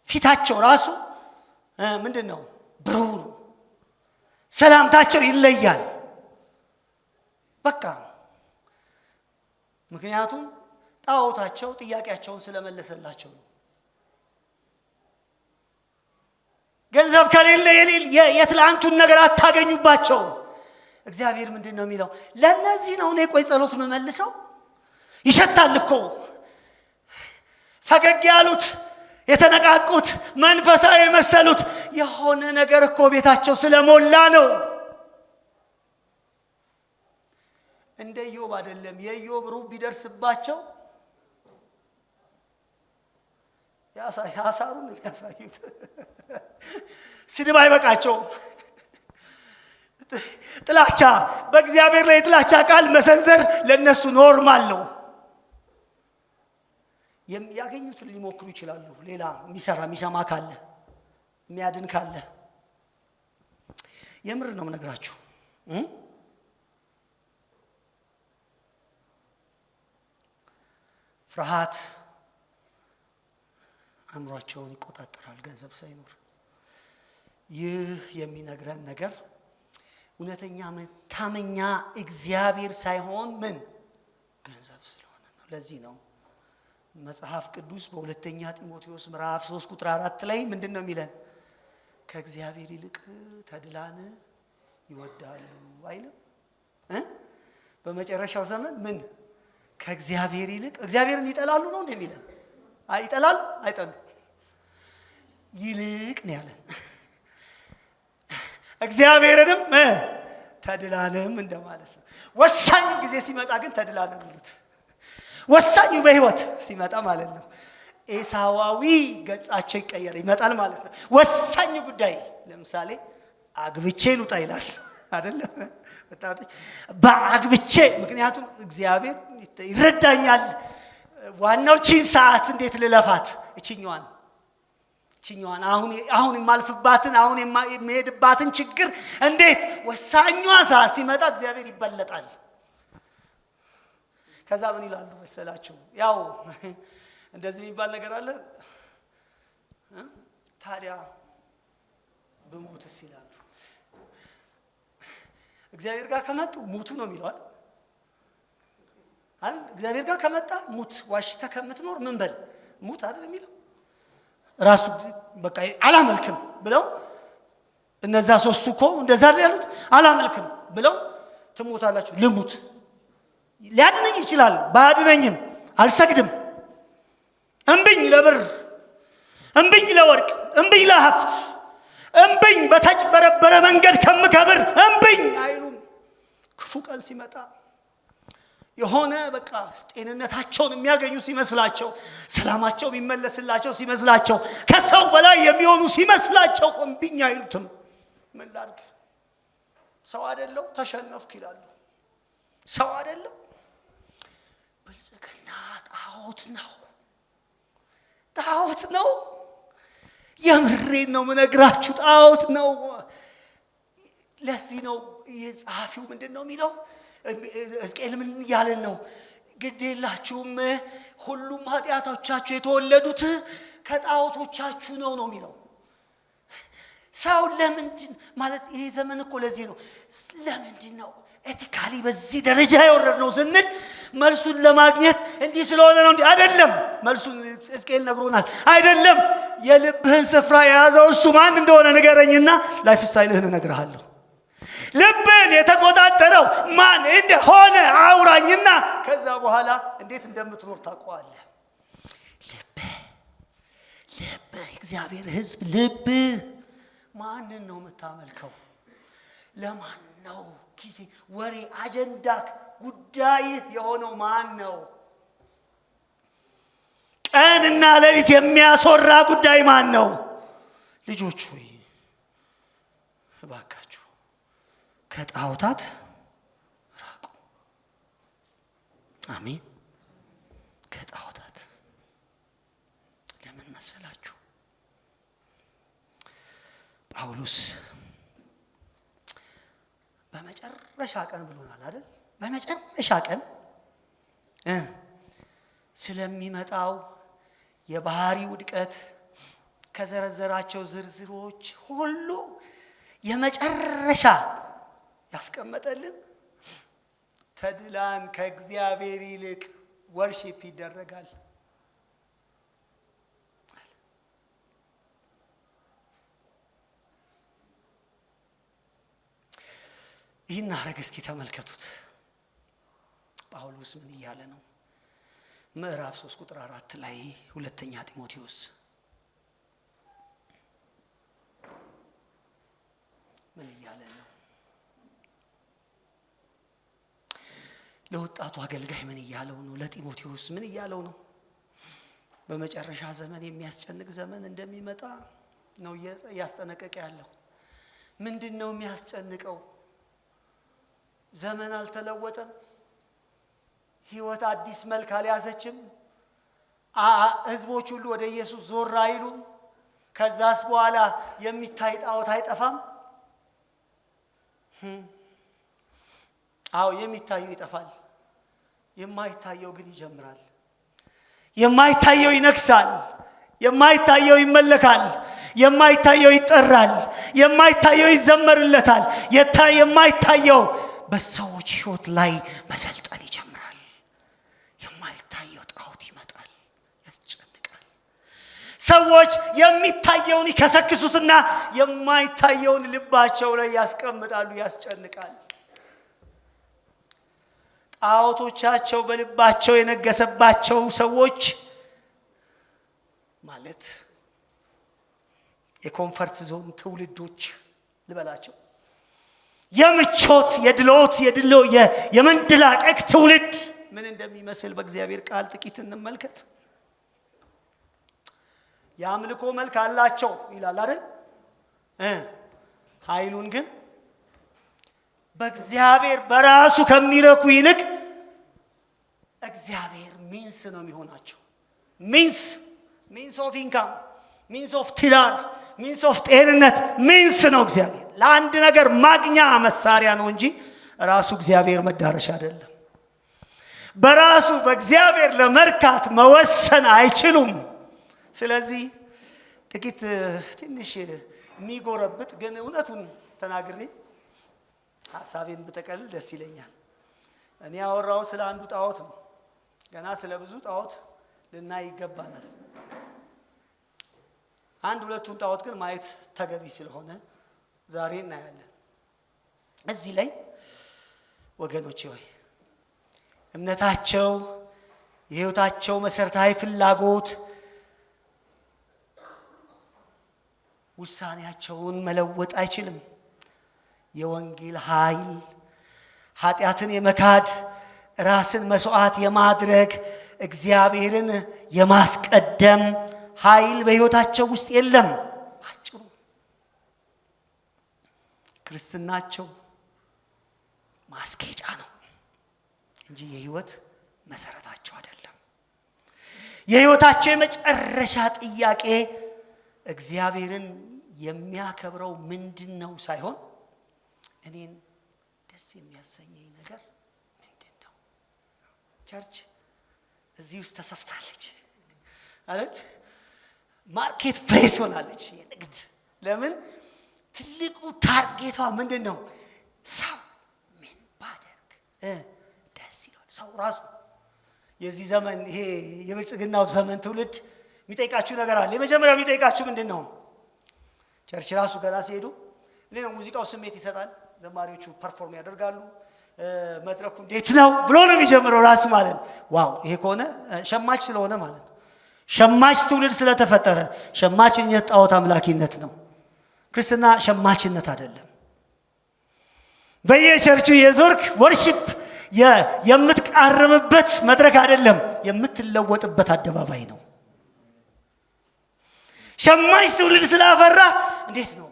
ፊታቸው ራሱ ምንድነው? ብሩህ ነው። ሰላምታቸው ይለያል። በቃ ምክንያቱም ጣዖታቸው ጥያቄያቸውን ስለመለሰላቸው ነው። ገንዘብ ከሌለ የትላንቱን ነገር አታገኙባቸው። እግዚአብሔር ምንድነው የሚለው? ለነዚህ ነው እኔ ቆይ ጸሎት መመልሰው። ይሸታል እኮ ፈገግ ያሉት የተነቃቁት መንፈሳዊ የመሰሉት የሆነ ነገር እኮ ቤታቸው ስለሞላ ነው። እንደ ኢዮብ አይደለም። የኢዮብ ሩብ ቢደርስባቸው ያሳሩን ያሳዩት ስድብ አይበቃቸውም። ጥላቻ፣ በእግዚአብሔር ላይ ጥላቻ ቃል መሰንዘር ለነሱ ኖርማል ነው። ያገኙትን ሊሞክሩ ይችላሉ። ሌላ የሚሰማ ካለ የሚያድን ካለ የምር ነው የምነግራችሁ። ፍርሃት አእምሯቸውን ይቆጣጠራል ገንዘብ ሳይኖር። ይህ የሚነግረን ነገር እውነተኛ መታመኛ እግዚአብሔር ሳይሆን ምን ገንዘብ ስለሆነ ነው። ለዚህ ነው መጽሐፍ ቅዱስ በሁለተኛ ጢሞቴዎስ ምዕራፍ 3 ቁጥር 4 ላይ ምንድነው የሚለን? ከእግዚአብሔር ይልቅ ተድላን ይወዳሉ አይልም? በመጨረሻው ዘመን ምን ከእግዚአብሔር ይልቅ እግዚአብሔርን ይጠላሉ ነው እንደሚለን? ይጠላሉ አይጠሉ? ይልቅ ነው ያለን። እግዚአብሔርንም ተድላንም እንደማለት ነው። ወሳኙ ጊዜ ሲመጣ ግን ተድላንም ይሉት። ወሳኙ በህይወት ሲመጣ ማለት ነው ኤሳዋዊ ገጻቸው ይቀየር ይመጣል ማለት ነው። ወሳኙ ጉዳይ ለምሳሌ አግብቼ ልውጣ ይላል አይደለም? በአግብቼ ምክንያቱም እግዚአብሔር ይረዳኛል። ዋናው ቺን ሰዓት እንዴት ልለፋት እቺኛዋን አሁን የማልፍባትን አሁን የምሄድባትን ችግር እንዴት ወሳኙ ሰዓት ሲመጣ እግዚአብሔር ይበለጣል። ከዛ ምን ይላሉ መሰላችሁ? ያው እንደዚህ የሚባል ነገር አለ። ታዲያ በሞትስ ይላሉ። እግዚአብሔር ጋር ከመጡ ሙቱ ነው የሚለው አይደል? እግዚአብሔር ጋር ከመጣ ሙት፣ ዋሽተህ ከምትኖር ምን በል ሙት አይደል የሚለው። ራሱ በቃ አላመልክም ብለው እነዛ ሶስቱ እኮ እንደዛ ያሉት አላመልክም ብለው ትሞታላችሁ። ልሙት ሊያድነኝ ይችላል፣ ባያድነኝም አልሰግድም። እምብኝ ለብር፣ እምብኝ ለወርቅ፣ እምብኝ ለሀብት፣ እምብኝ በተጭበረበረ መንገድ ከምከብር እምብኝ አይሉም። ክፉ ቀን ሲመጣ የሆነ በቃ ጤንነታቸውን የሚያገኙ ሲመስላቸው፣ ሰላማቸው የሚመለስላቸው ሲመስላቸው፣ ከሰው በላይ የሚሆኑ ሲመስላቸው እምብኝ አይሉትም። ምን ላድርግ? ሰው አይደለው ተሸነፍኩ ይላሉ። ሰው አይደለው። ብልጽግና ጣዖት ነው፣ ጣዖት ነው። የምሬን ነው ምነግራችሁ፣ ጣዖት ነው። ለዚህ ነው የጸሐፊው ምንድን ነው የሚለው? ሕዝቅኤል ምን ያለን ነው? ግድ የላችሁም ሁሉም ኃጢአቶቻችሁ የተወለዱት ከጣዖቶቻችሁ ነው የሚለው። ሰው ለምንድን ማለት ይሄ ዘመን እኮ ለዚህ ነው። ለምንድን ነው ኤቲካሊ በዚህ ደረጃ የወረድነው ስንል መልሱን ለማግኘት እንዲህ ስለሆነ ነው እንዴ? አይደለም። መልሱን ሕዝቅኤል ነግሮናል። አይደለም። የልብህን ስፍራ የያዘው እሱ ማን እንደሆነ ንገረኝና ላይፍ ስታይልህን እነግርሃለሁ። ልብህን የተቆጣጠረው ማን እንደሆነ አውራኝና ከዛ በኋላ እንዴት እንደምትኖር ታውቀዋለህ። ልብህ እግዚአብሔር ሕዝብ ልብህ ማንን ነው የምታመልከው? ለማን ነው ጊዜ ወሬ አጀንዳ ጉዳይ የሆነው ማን ነው? ቀንና ሌሊት የሚያስወራ ጉዳይ ማን ነው? ልጆች ሆይ እባካችሁ ከጣዖታት ራቁ። አሜን። ከጣዖታት ለምን መሰላችሁ? ጳውሎስ በመጨረሻ ቀን ብሎናል አይደል? በመጨረሻ ቀን ስለሚመጣው የባህሪ ውድቀት ከዘረዘራቸው ዝርዝሮች ሁሉ የመጨረሻ ያስቀመጠልን ተድላን ከእግዚአብሔር ይልቅ ወርሺፕ ይደረጋል። ይህን ሐረግ እስኪ ተመልከቱት። ጳውሎስ ምን እያለ ነው? ምዕራፍ 3 ቁጥር 4 ላይ ሁለተኛ ጢሞቴዎስ ምን እያለ ነው? ለወጣቱ አገልጋይ ምን እያለው ነው? ለጢሞቴዎስ ምን እያለው ነው? በመጨረሻ ዘመን የሚያስጨንቅ ዘመን እንደሚመጣ ነው እያስጠነቀቀ ያለው። ምንድን ነው የሚያስጨንቀው? ዘመን አልተለወጠም። ህይወት አዲስ መልክ አልያዘችም። ህዝቦች ሁሉ ወደ ኢየሱስ ዞር አይሉም። ከዛስ በኋላ የሚታይ ጣዖት አይጠፋም። አዎ የሚታየው ይጠፋል፣ የማይታየው ግን ይጀምራል። የማይታየው ይነግሳል፣ የማይታየው ይመለካል፣ የማይታየው ይጠራል፣ የማይታየው ይዘመርለታል። የማይታየው በሰዎች ህይወት ላይ መሰልጠን ይጀምራል። የማይታየው ጣዖት ይመጣል፣ ያስጨንቃል። ሰዎች የሚታየውን ይከሰክሱትና የማይታየውን ልባቸው ላይ ያስቀምጣሉ፣ ያስጨንቃል። ጣዖቶቻቸው በልባቸው የነገሰባቸው ሰዎች ማለት የኮንፈርት ዞን ትውልዶች ልበላቸው፣ የምቾት የመንደላቀቅ ትውልድ ምን እንደሚመስል በእግዚአብሔር ቃል ጥቂት እንመልከት። የአምልኮ መልክ አላቸው ይላል አይደል? ኃይሉን ግን በእግዚአብሔር በራሱ ከሚረኩ ይልቅ እግዚአብሔር ሚንስ ነው የሚሆናቸው። ሚንስ ኦፍ ኢንካም፣ ሚንስ ኦፍ ትዳር፣ ሚንስ ኦፍ ጤንነት ሚንስ ነው። እግዚአብሔር ለአንድ ነገር ማግኛ መሳሪያ ነው እንጂ ራሱ እግዚአብሔር መዳረሻ አይደለም። በራሱ በእግዚአብሔር ለመርካት መወሰን አይችሉም። ስለዚህ ጥቂት ትንሽ የሚጎረብጥ ግን እውነቱን ተናግሬ ሐሳቤን ብጠቀልል ደስ ይለኛል። እኔ ያወራው ስለ አንዱ ጣዖት ነው። ገና ስለ ብዙ ጣዖት ልናይ ይገባናል። አንድ ሁለቱን ጣዖት ግን ማየት ተገቢ ስለሆነ ዛሬ እናያለን። እዚህ ላይ ወገኖቼ ሆይ እምነታቸው የሕይወታቸው መሰረታዊ ፍላጎት ውሳኔያቸውን መለወጥ አይችልም። የወንጌል ኃይል ኃጢአትን የመካድ ራስን መስዋዕት የማድረግ እግዚአብሔርን የማስቀደም ኃይል በሕይወታቸው ውስጥ የለም። አጭሩ ክርስትናቸው ማስኬጫ ነው እንጂ የሕይወት መሰረታቸው አይደለም። የሕይወታቸው የመጨረሻ ጥያቄ እግዚአብሔርን የሚያከብረው ምንድነው ሳይሆን እኔን ደስ የሚያሰኘኝ ነገር ምንድነው? ቸርች እዚህ ውስጥ ተሰፍታለች አይደል? ማርኬት ፕሌስ ሆናለች የንግድ። ለምን? ትልቁ ታርጌቷ ምንድነው? ሰው ምን ባደርግ ደስ ይላል። ሰው ራሱ የዚህ ዘመን ይሄ የብልጽግናው ዘመን ትውልድ የሚጠይቃችሁ ነገር አለ። የመጀመሪያው የሚጠይቃችሁ ምንድነው? ቸርች ራሱ ገና ሲሄዱ ነው ሙዚቃው ስሜት ይሰጣል። ዘማሪዎቹ ፐርፎርም ያደርጋሉ። መድረኩ እንዴት ነው ብሎ ነው የሚጀምረው ራሱ ማለት ነው። ዋው ይሄ ከሆነ ሸማች ስለሆነ ማለት ነው። ሸማች ትውልድ ስለተፈጠረ ሸማችነት ጣዖት አምላኪነት ነው። ክርስትና ሸማችነት አይደለም። በየቸርቹ የዞርክ ወርሺፕ የምትቃርምበት መድረክ አይደለም፣ የምትለወጥበት አደባባይ ነው። ሸማች ትውልድ ስላፈራ እንዴት ነው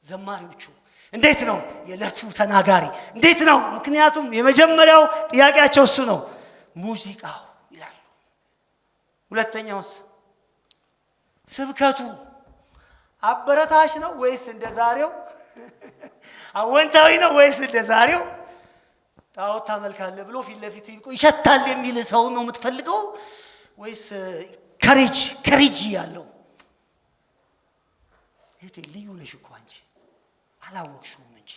ዘማሪዎቹ? እንዴት ነው የዕለቱ ተናጋሪ? እንዴት ነው? ምክንያቱም የመጀመሪያው ጥያቄያቸው እሱ ነው። ሙዚቃው ይላሉ። ሁለተኛውስ ስብከቱ አበረታች ነው ወይስ እንደዛሬው አወንታዊ ነው ወይስ እንደዛሬው ጣዖት ታመልካለህ ብሎ ፊት ለፊት ይሸታል የሚል ሰው ነው የምትፈልገው ወይስ ከሬጅ ያለው? እቴ ልዩ ነሽ እኮ አንቺ አላወቅሽውም እንጂ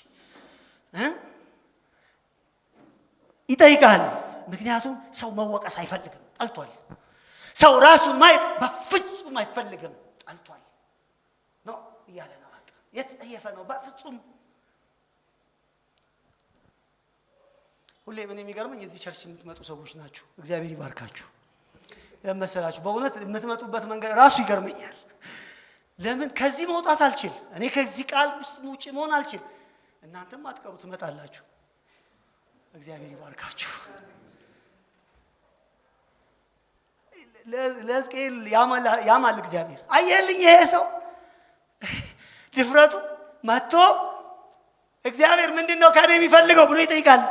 ይጠይቃል። ምክንያቱም ሰው መወቀስ አይፈልግም፣ ጠልቷል። ሰው ራሱን ማየት በፍጹም አይፈልግም፣ ጠልቷል ነው እያለ ነው። በቃ የተጸየፈ ነው በፍጹም። ሁሌ ምን የሚገርመኝ እዚህ ቸርች የምትመጡ ሰዎች ናችሁ። እግዚአብሔር ይባርካችሁ። ለመሰላችሁ በእውነት የምትመጡበት መንገድ ራሱ ይገርመኛል። ለምን ከዚህ መውጣት አልችል? እኔ ከዚህ ቃል ውስጥ ውጪ መሆን አልችል። እናንተም አትቀሩ ትመጣላችሁ። እግዚአብሔር ይባርካችሁ። ለሕዝቅኤል ያማል እግዚአብሔር። አየልኝ ይሄ ሰው ድፍረቱ መጥቶ እግዚአብሔር ምንድነው ከኔ የሚፈልገው ብሎ ይጠይቃል።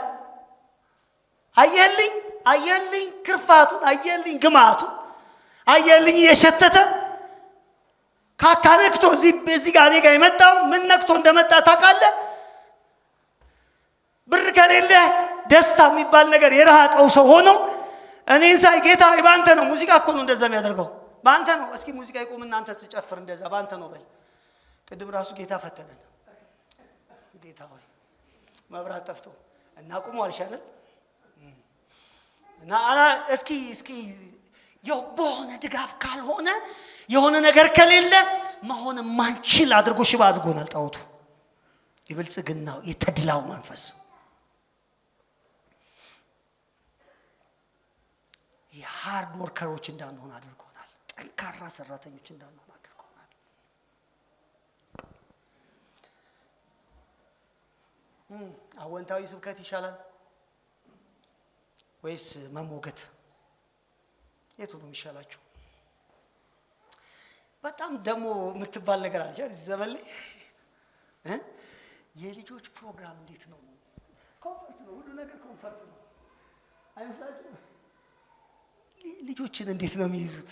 አየልኝ ክርፋቱን፣ አየልኝ ግማቱን፣ አየልኝ የሸተተ ካካ ነክቶ እዚህ ጋር እኔ ጋር የመጣው ምን ነክቶ እንደመጣ ታውቃለህ? ብር ከሌለ ደስታ የሚባል ነገር የራቀው ሰው ሆኖ እኔን ሳይ ጌታ ባንተ ነው። ሙዚቃ እኮ ነው እንደዛ የሚያደርገው፣ ባንተ ነው። እስኪ ሙዚቃ ይቆም እናንተ ትጨፍር እንደዛ ባንተ ነው በል። ቅድም ራሱ ጌታ ፈተነን። ጌታ ሆይ መብራት ጠፍቶ እናቁሙ አልሻለን እና እስኪ በሆነ ድጋፍ ካልሆነ የሆነ ነገር ከሌለ መሆን ማንችል አድርጎ ሽባ አድርጎናል ጣዖቱ። የብልጽግናው የተድላው መንፈስ የሃርድ ወርከሮች እንዳንሆን አድርጎናል። ጠንካራ ሰራተኞች እንዳንሆን አድርጎናል። አወንታዊ ስብከት ይሻላል ወይስ መሞገት? የቱ ነው የሚሻላችሁ? በጣም ደግሞ የምትባል ነገር አለች እዚህ ዘመን ላይ የልጆች ፕሮግራም እንዴት ነው? ኮምፈርት ነው፣ ሁሉ ነገር ኮምፈርት ነው አይመስላችሁም? ልጆችን እንዴት ነው የሚይዙት?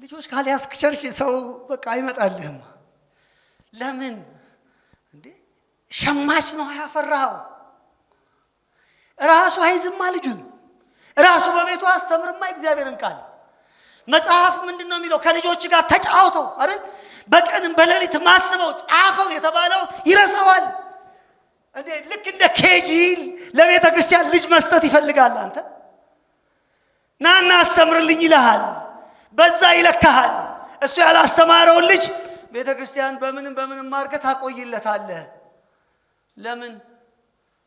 ልጆች ካልያዝክ ቸርች ሰው በቃ አይመጣልህም። ለምን እንዴ? ሸማች ነው ያፈራው። ራሱ አይዝማ ልጁን ራሱ በቤቱ አስተምርማ እግዚአብሔርን ቃል። መጽሐፍ ምንድነው የሚለው? ከልጆች ጋር ተጫወተው አይደል? በቀንም በሌሊት ማስበው ጻፈው የተባለው ይረሳዋል እንዴ? ልክ እንደ ኬጂ ለቤተ ክርስቲያን ልጅ መስጠት ይፈልጋል። አንተ ናና አስተምርልኝ ይልሃል፣ በዛ ይለካሃል። እሱ ያላስተማረውን ልጅ ቤተ ክርስቲያን በምንም ማርገት አቆይለታለህ። ለምን?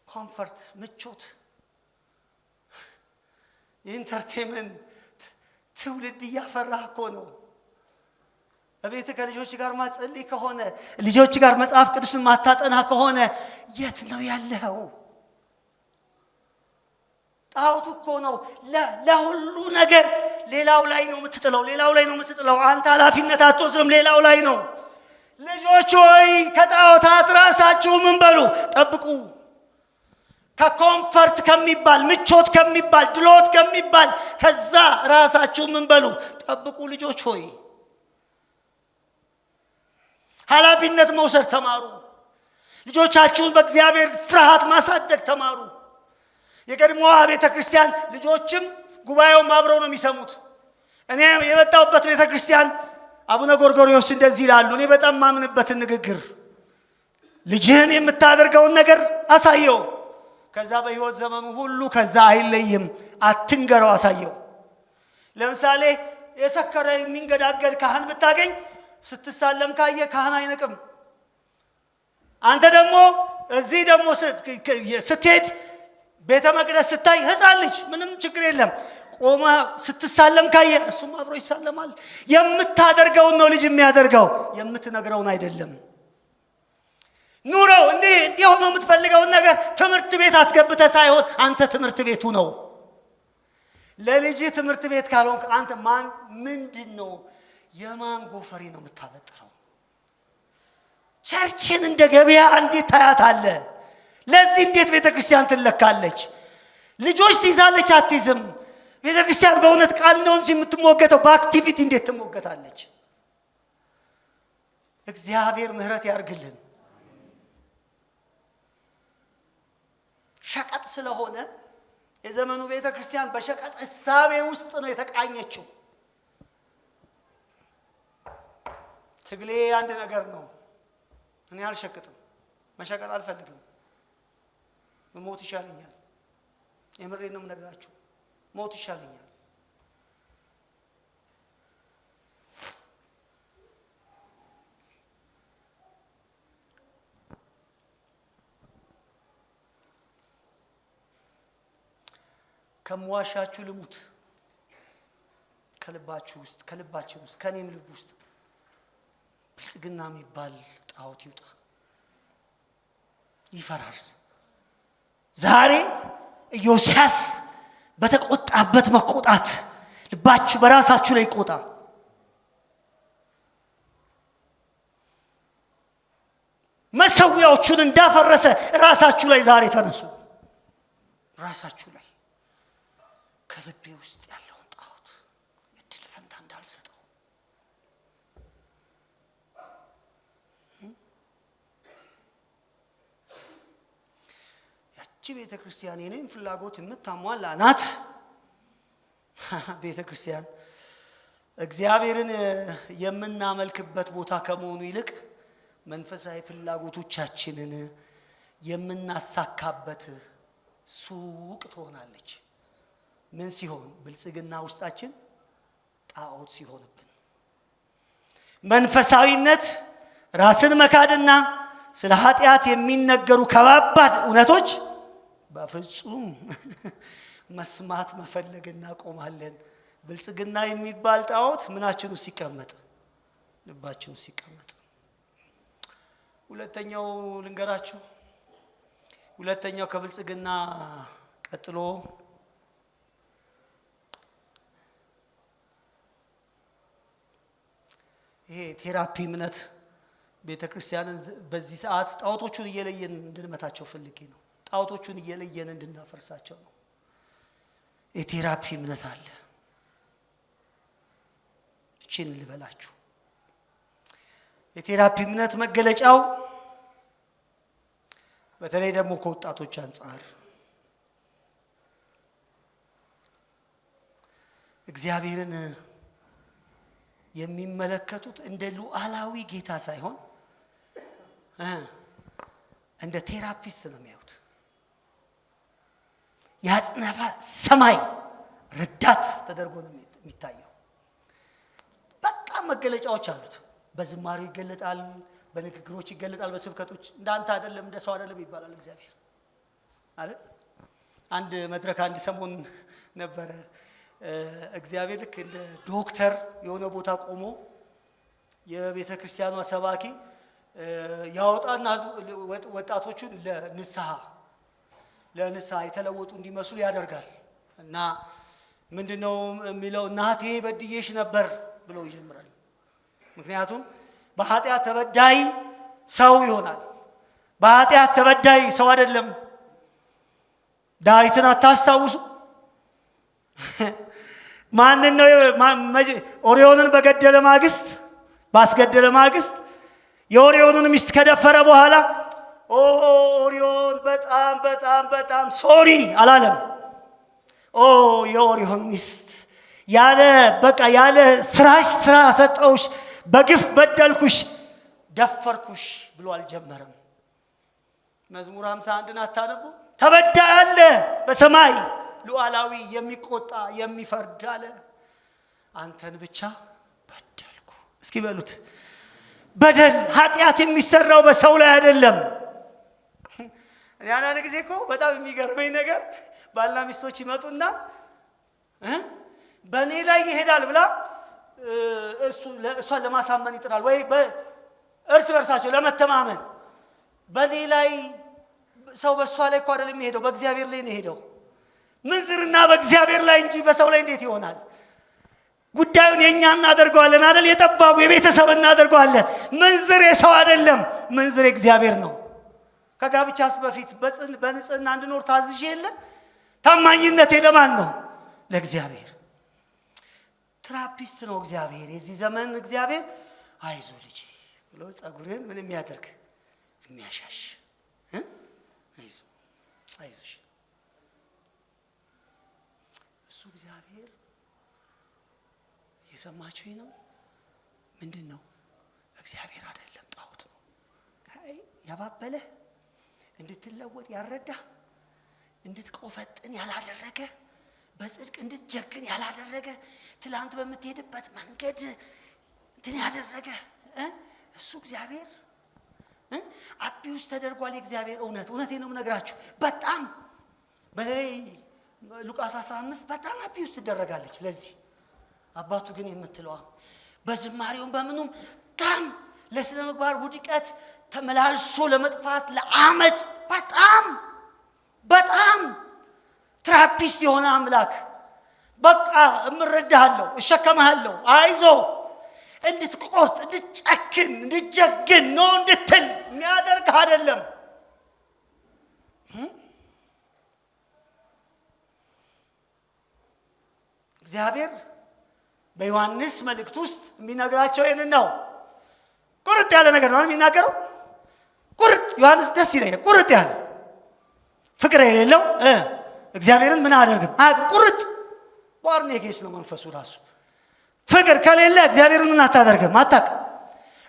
ኮምፈርት፣ ምቾት፣ የኢንተርቴንመንት ትውልድ እያፈራህ እኮ ነው። በቤት ከልጆች ጋር ማጸልይ ከሆነ ልጆች ጋር መጽሐፍ ቅዱስን ማታጠና ከሆነ የት ነው ያለው? ጣዖቱ እኮ ነው ለሁሉ ነገር ሌላው ላይ ነው የምትጥለው። አንተ ኃላፊነት አትወስድም፣ ሌላው ላይ ነው። ልጆች ሆይ ከጣዖታት ራሳችሁ ምን በሉ? ጠብቁ። ከኮምፈርት ከሚባል ምቾት ከሚባል ድሎት ከሚባል ከዛ ራሳችሁ ምን በሉ? ጠብቁ። ልጆች ሆይ ኃላፊነት መውሰድ ተማሩ። ልጆቻችሁን በእግዚአብሔር ፍርሃት ማሳደግ ተማሩ። የቀድሞዋ ቤተ ክርስቲያን ልጆችም ጉባኤውም አብረው ነው የሚሰሙት። እኔ የመጣሁበት ቤተ ክርስቲያን አቡነ ጎርጎርዮስ እንደዚህ ይላሉ። እኔ በጣም ማምንበትን ንግግር፣ ልጅህን የምታደርገውን ነገር አሳየው፣ ከዛ በህይወት ዘመኑ ሁሉ ከዛ አይለይም። አትንገረው፣ አሳየው። ለምሳሌ የሰከረ የሚንገዳገድ ካህን ብታገኝ ስትሳለም ካየ ካህን አይነቅም። አንተ ደግሞ እዚህ ደግሞ ስትሄድ ቤተ መቅደስ ስታይ ህፃን ልጅ ምንም ችግር የለም ቆማ ስትሳለም ካየ እሱም አብሮ ይሳለማል። የምታደርገውን ነው ልጅ የሚያደርገው፣ የምትነግረውን አይደለም። ኑሮው እንዲህ ሆኖ የምትፈልገውን ነገር ትምህርት ቤት አስገብተ ሳይሆን አንተ ትምህርት ቤቱ ነው። ለልጅ ትምህርት ቤት ካልሆንክ አንተ ምንድን ነው? የማን ጎፈሬ ነው የምታበጥረው? ቸርችን እንደ ገበያ እንዴት ታያታለህ? ለዚህ እንዴት ቤተ ክርስቲያን ትለካለች? ልጆች ትይዛለች አትይዝም? ቤተ ክርስቲያን በእውነት ቃል ነው እንጂ የምትሞገተው በአክቲቪቲ እንዴት ትሞገታለች? እግዚአብሔር ምህረት ያርግልን። ሸቀጥ ስለሆነ የዘመኑ ቤተ ክርስቲያን በሸቀጥ እሳቤ ውስጥ ነው የተቃኘችው። ትግሌ አንድ ነገር ነው። እኔ አልሸቅጥም፣ መሸቀጥ አልፈልግም። ሞት ይሻለኛል። የምሬን ነው የምነግራችሁ፣ ሞት ይሻለኛል። ከመዋሻችሁ ልሙት። ከልባችን ውስጥ ከኔም ልብ ውስጥ ብልጽግና የሚባል ጣዖት ይውጣ፣ ይፈራርስ። ዛሬ ኢዮስያስ በተቆጣበት መቆጣት ልባችሁ በራሳችሁ ላይ ቆጣ። መሰዊያዎቹን እንዳፈረሰ ራሳችሁ ላይ ዛሬ ተነሱ። ራሳችሁ ላይ ከልቤ ውስጥ ያለውን ጣዖት እድል ፈንታ እንዳልሰጠው ያቺ ቤተ ክርስቲያን የኔን ፍላጎት የምታሟላ ናት። ቤተ ክርስቲያን እግዚአብሔርን የምናመልክበት ቦታ ከመሆኑ ይልቅ መንፈሳዊ ፍላጎቶቻችንን የምናሳካበት ሱቅ ትሆናለች። ምን ሲሆን? ብልጽግና ውስጣችን ጣዖት ሲሆንብን። መንፈሳዊነት ራስን መካድና ስለ ኃጢአት የሚነገሩ ከባባድ እውነቶች በፍጹም መስማት መፈለግ እናቆማለን። ብልጽግና የሚባል ጣዖት ምናችን ውስጥ ሲቀመጥ? ልባችን ውስጥ ሲቀመጥ። ሁለተኛው ልንገራችሁ፣ ሁለተኛው ከብልጽግና ቀጥሎ ይሄ ቴራፒ እምነት ቤተክርስቲያንን በዚህ ሰዓት ጣዖቶቹን እየለየን እንድንመታቸው ፈልጌ ነው። ጣዖቶቹን እየለየን እንድናፈርሳቸው ነው። የቴራፒ እምነት አለ። እቺን ልበላችሁ። የቴራፒ እምነት መገለጫው በተለይ ደግሞ ከወጣቶች አንፃር እግዚአብሔርን የሚመለከቱት እንደ ሉዓላዊ ጌታ ሳይሆን እንደ ቴራፒስት ነው የሚያዩት። ያጽናፈ ሰማይ ረዳት ተደርጎ ነው የሚታየው። በጣም መገለጫዎች አሉት። በዝማሬው ይገለጣል፣ በንግግሮች ይገለጣል፣ በስብከቶች እንዳንተ አይደለም እንደ ሰው አይደለም ይባላል እግዚአብሔር አይደል? አንድ መድረክ አንድ ሰሞን ነበረ። እግዚአብሔር ልክ እንደ ዶክተር የሆነ ቦታ ቆሞ የቤተ ክርስቲያኗ ሰባኪ ያወጣና ወጣቶቹን ለንስሐ የተለወጡ እንዲመስሉ ያደርጋል። እና ምንድነው የሚለው? እናቴ በድዬሽ ነበር ብሎ ይጀምራል። ምክንያቱም በኃጢአት ተበዳይ ሰው ይሆናል። በኃጢአት ተበዳይ ሰው አይደለም። ዳዊትን አታስታውሱ? ማንን ነው ኦሪዮንን ባስገደለ ማግስት የኦሪዮንን ሚስት ከደፈረ በኋላ ኦሪዮን በጣም በጣም በጣም ሶሪ አላለም። የኦሪዮን ሚስት ያለ ስራሽ ስራ ሰጠውሽ፣ በግፍ በደልኩሽ፣ ደፈርኩሽ ብሎ አልጀመረም። መዝሙር 51ን አታነቡ? ተበዳይ አለ በሰማይ ሉዓላዊ የሚቆጣ የሚፈርድ አለ። አንተን ብቻ በደልኩ። እስኪ በሉት። በደል ኃጢአት የሚሰራው በሰው ላይ አይደለም። ያናን ጊዜ እኮ በጣም የሚገርመኝ ነገር ባልና ሚስቶች ይመጡና በእኔ ላይ ይሄዳል ብላ እሷን ለማሳመን ይጥራል፣ ወይ እርስ በርሳቸው ለመተማመን በእኔ ላይ ሰው በእሷ ላይ እኮ አይደለም የሚሄደው፣ በእግዚአብሔር ላይ ነው የሄደው። ምንዝርና በእግዚአብሔር ላይ እንጂ በሰው ላይ እንዴት ይሆናል? ጉዳዩን የኛ እናደርገዋለን አይደል? የጠባቡ የቤተሰብ እናደርገዋለን። ምንዝር የሰው አይደለም፣ ምንዝር እግዚአብሔር ነው። ከጋብቻስ በፊት በንጽህና እንድኖር ታዝዤ የለ? ታማኝነቴ ለማን ነው? ለእግዚአብሔር። ትራፒስት ነው እግዚአብሔር። የዚህ ዘመን እግዚአብሔር አይዞ ልጅ ብሎ ጸጉርን ምን የሚያደርግ የሚያሻሽ አይዞሽ። እሱ እግዚአብሔር እየሰማችሁኝ ነው? ምንድን ነው? እግዚአብሔር አይደለም፣ ጣዖት ነው። ያባበለህ እንድትለወጥ ያረዳ፣ እንድትቆፈጥን ያላደረገ፣ በጽድቅ እንድትጀግን ያላደረገ፣ ትላንት በምትሄድበት መንገድ እንትን ያደረገ እሱ እግዚአብሔር አቢውስ ተደርጓል። የእግዚአብሔር እውነቴን ነው የምነግራችሁ። በጣም በተለይ ሉቃስ 15 በጣም አቢውስ ትደረጋለች። ለዚህ አባቱ ግን የምትለዋ በዝማሬውም በምኑም በጣም ለስነ ምግባር ውድቀት ተመላልሶ ለመጥፋት ለአመጽ በጣም ትራፒስት የሆነ አምላክ በቃ እምረዳሃለሁ፣ እሸከምሃለሁ፣ አይዞ እንድትቆርጥ፣ እንድትጨክን፣ እንድትጀግን ነው እንድትል የሚያደርግ አይደለም። እግዚአብሔር በዮሐንስ መልእክት ውስጥ የሚነግራቸው ይህንን ነው። ቁርጥ ያለ ነገር ነው የሚናገረው። ቁርጥ ዮሐንስ ደስ ይለኛል። ቁርጥ ያለ ፍቅር የሌለው እግዚአብሔርን ምን አደርግም ቁርጥ ዋርኔጌስ ነው መንፈሱ ራሱ። ፍቅር ከሌለ እግዚአብሔርን ምን አታደርግም፣ አታውቅም።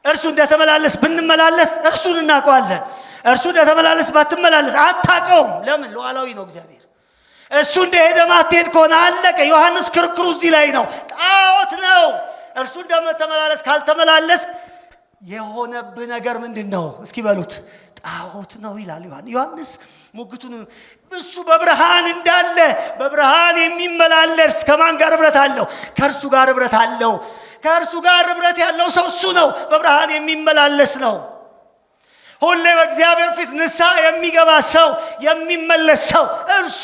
እርሱ እንደተመላለስ ብንመላለስ እርሱን እናውቀዋለን። እርሱ እንደተመላለስ ባትመላለስ አታውቀውም። ለምን? ሉዓላዊ ነው እግዚአብሔር። እሱ እንደሄደ ማትሄድ ከሆነ አለቀ። ዮሐንስ ክርክሩ እዚህ ላይ ነው። ጣዖት ነው። እርሱ እንደተመላለስ ካልተመላለስ የሆነብህ ነገር ምንድን ነው? እስኪ በሉት። ጣዖት ነው ይላል ዮሐንስ። ሙግቱን እሱ በብርሃን እንዳለ በብርሃን የሚመላለስ ከማን ጋር ህብረት አለው? ከእርሱ ጋር ህብረት አለው። ከእርሱ ጋር ህብረት ያለው ሰው እሱ ነው። በብርሃን የሚመላለስ ነው። ሁሌ በእግዚአብሔር ፊት ንስሐ የሚገባ ሰው የሚመለስ ሰው እርሱ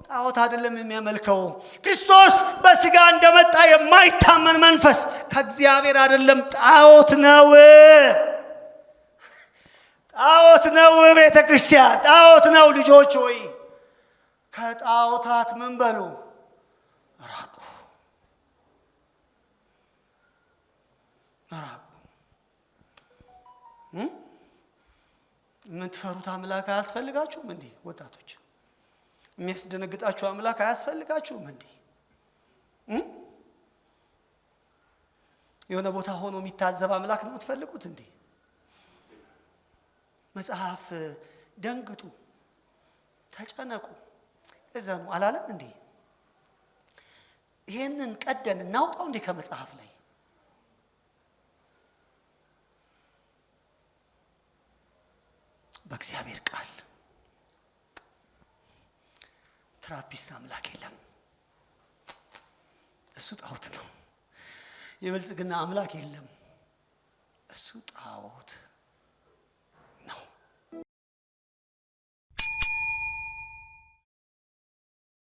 ጣዖት አይደለም የሚያመልከው። ክርስቶስ በስጋ እንደመጣ የማይታመን መንፈስ ከእግዚአብሔር አይደለም፣ ጣዖት ነው። ጣዖት ነው ቤተ ክርስቲያን፣ ጣዖት ነው። ልጆች ሆይ ከጣዖታት ምን በሉ? ራቁ፣ ራቁ። የምትፈሩት አምላክ አያስፈልጋችሁም እንዴ? ወጣቶች የሚያስደነግጣችሁ አምላክ አያስፈልጋችሁም እንዴ? የሆነ ቦታ ሆኖ የሚታዘብ አምላክ ነው የምትፈልጉት እንዴ? መጽሐፍ ደንግጡ፣ ተጨነቁ፣ እዘኑ አላለም እንዴ? ይሄንን ቀደን እናውጣው እንዴ ከመጽሐፍ ላይ? በእግዚአብሔር ቃል ትራፒስት አምላክ የለም። እሱ ጣዖት ነው። የብልጽግና አምላክ የለም። እሱ ጣዖት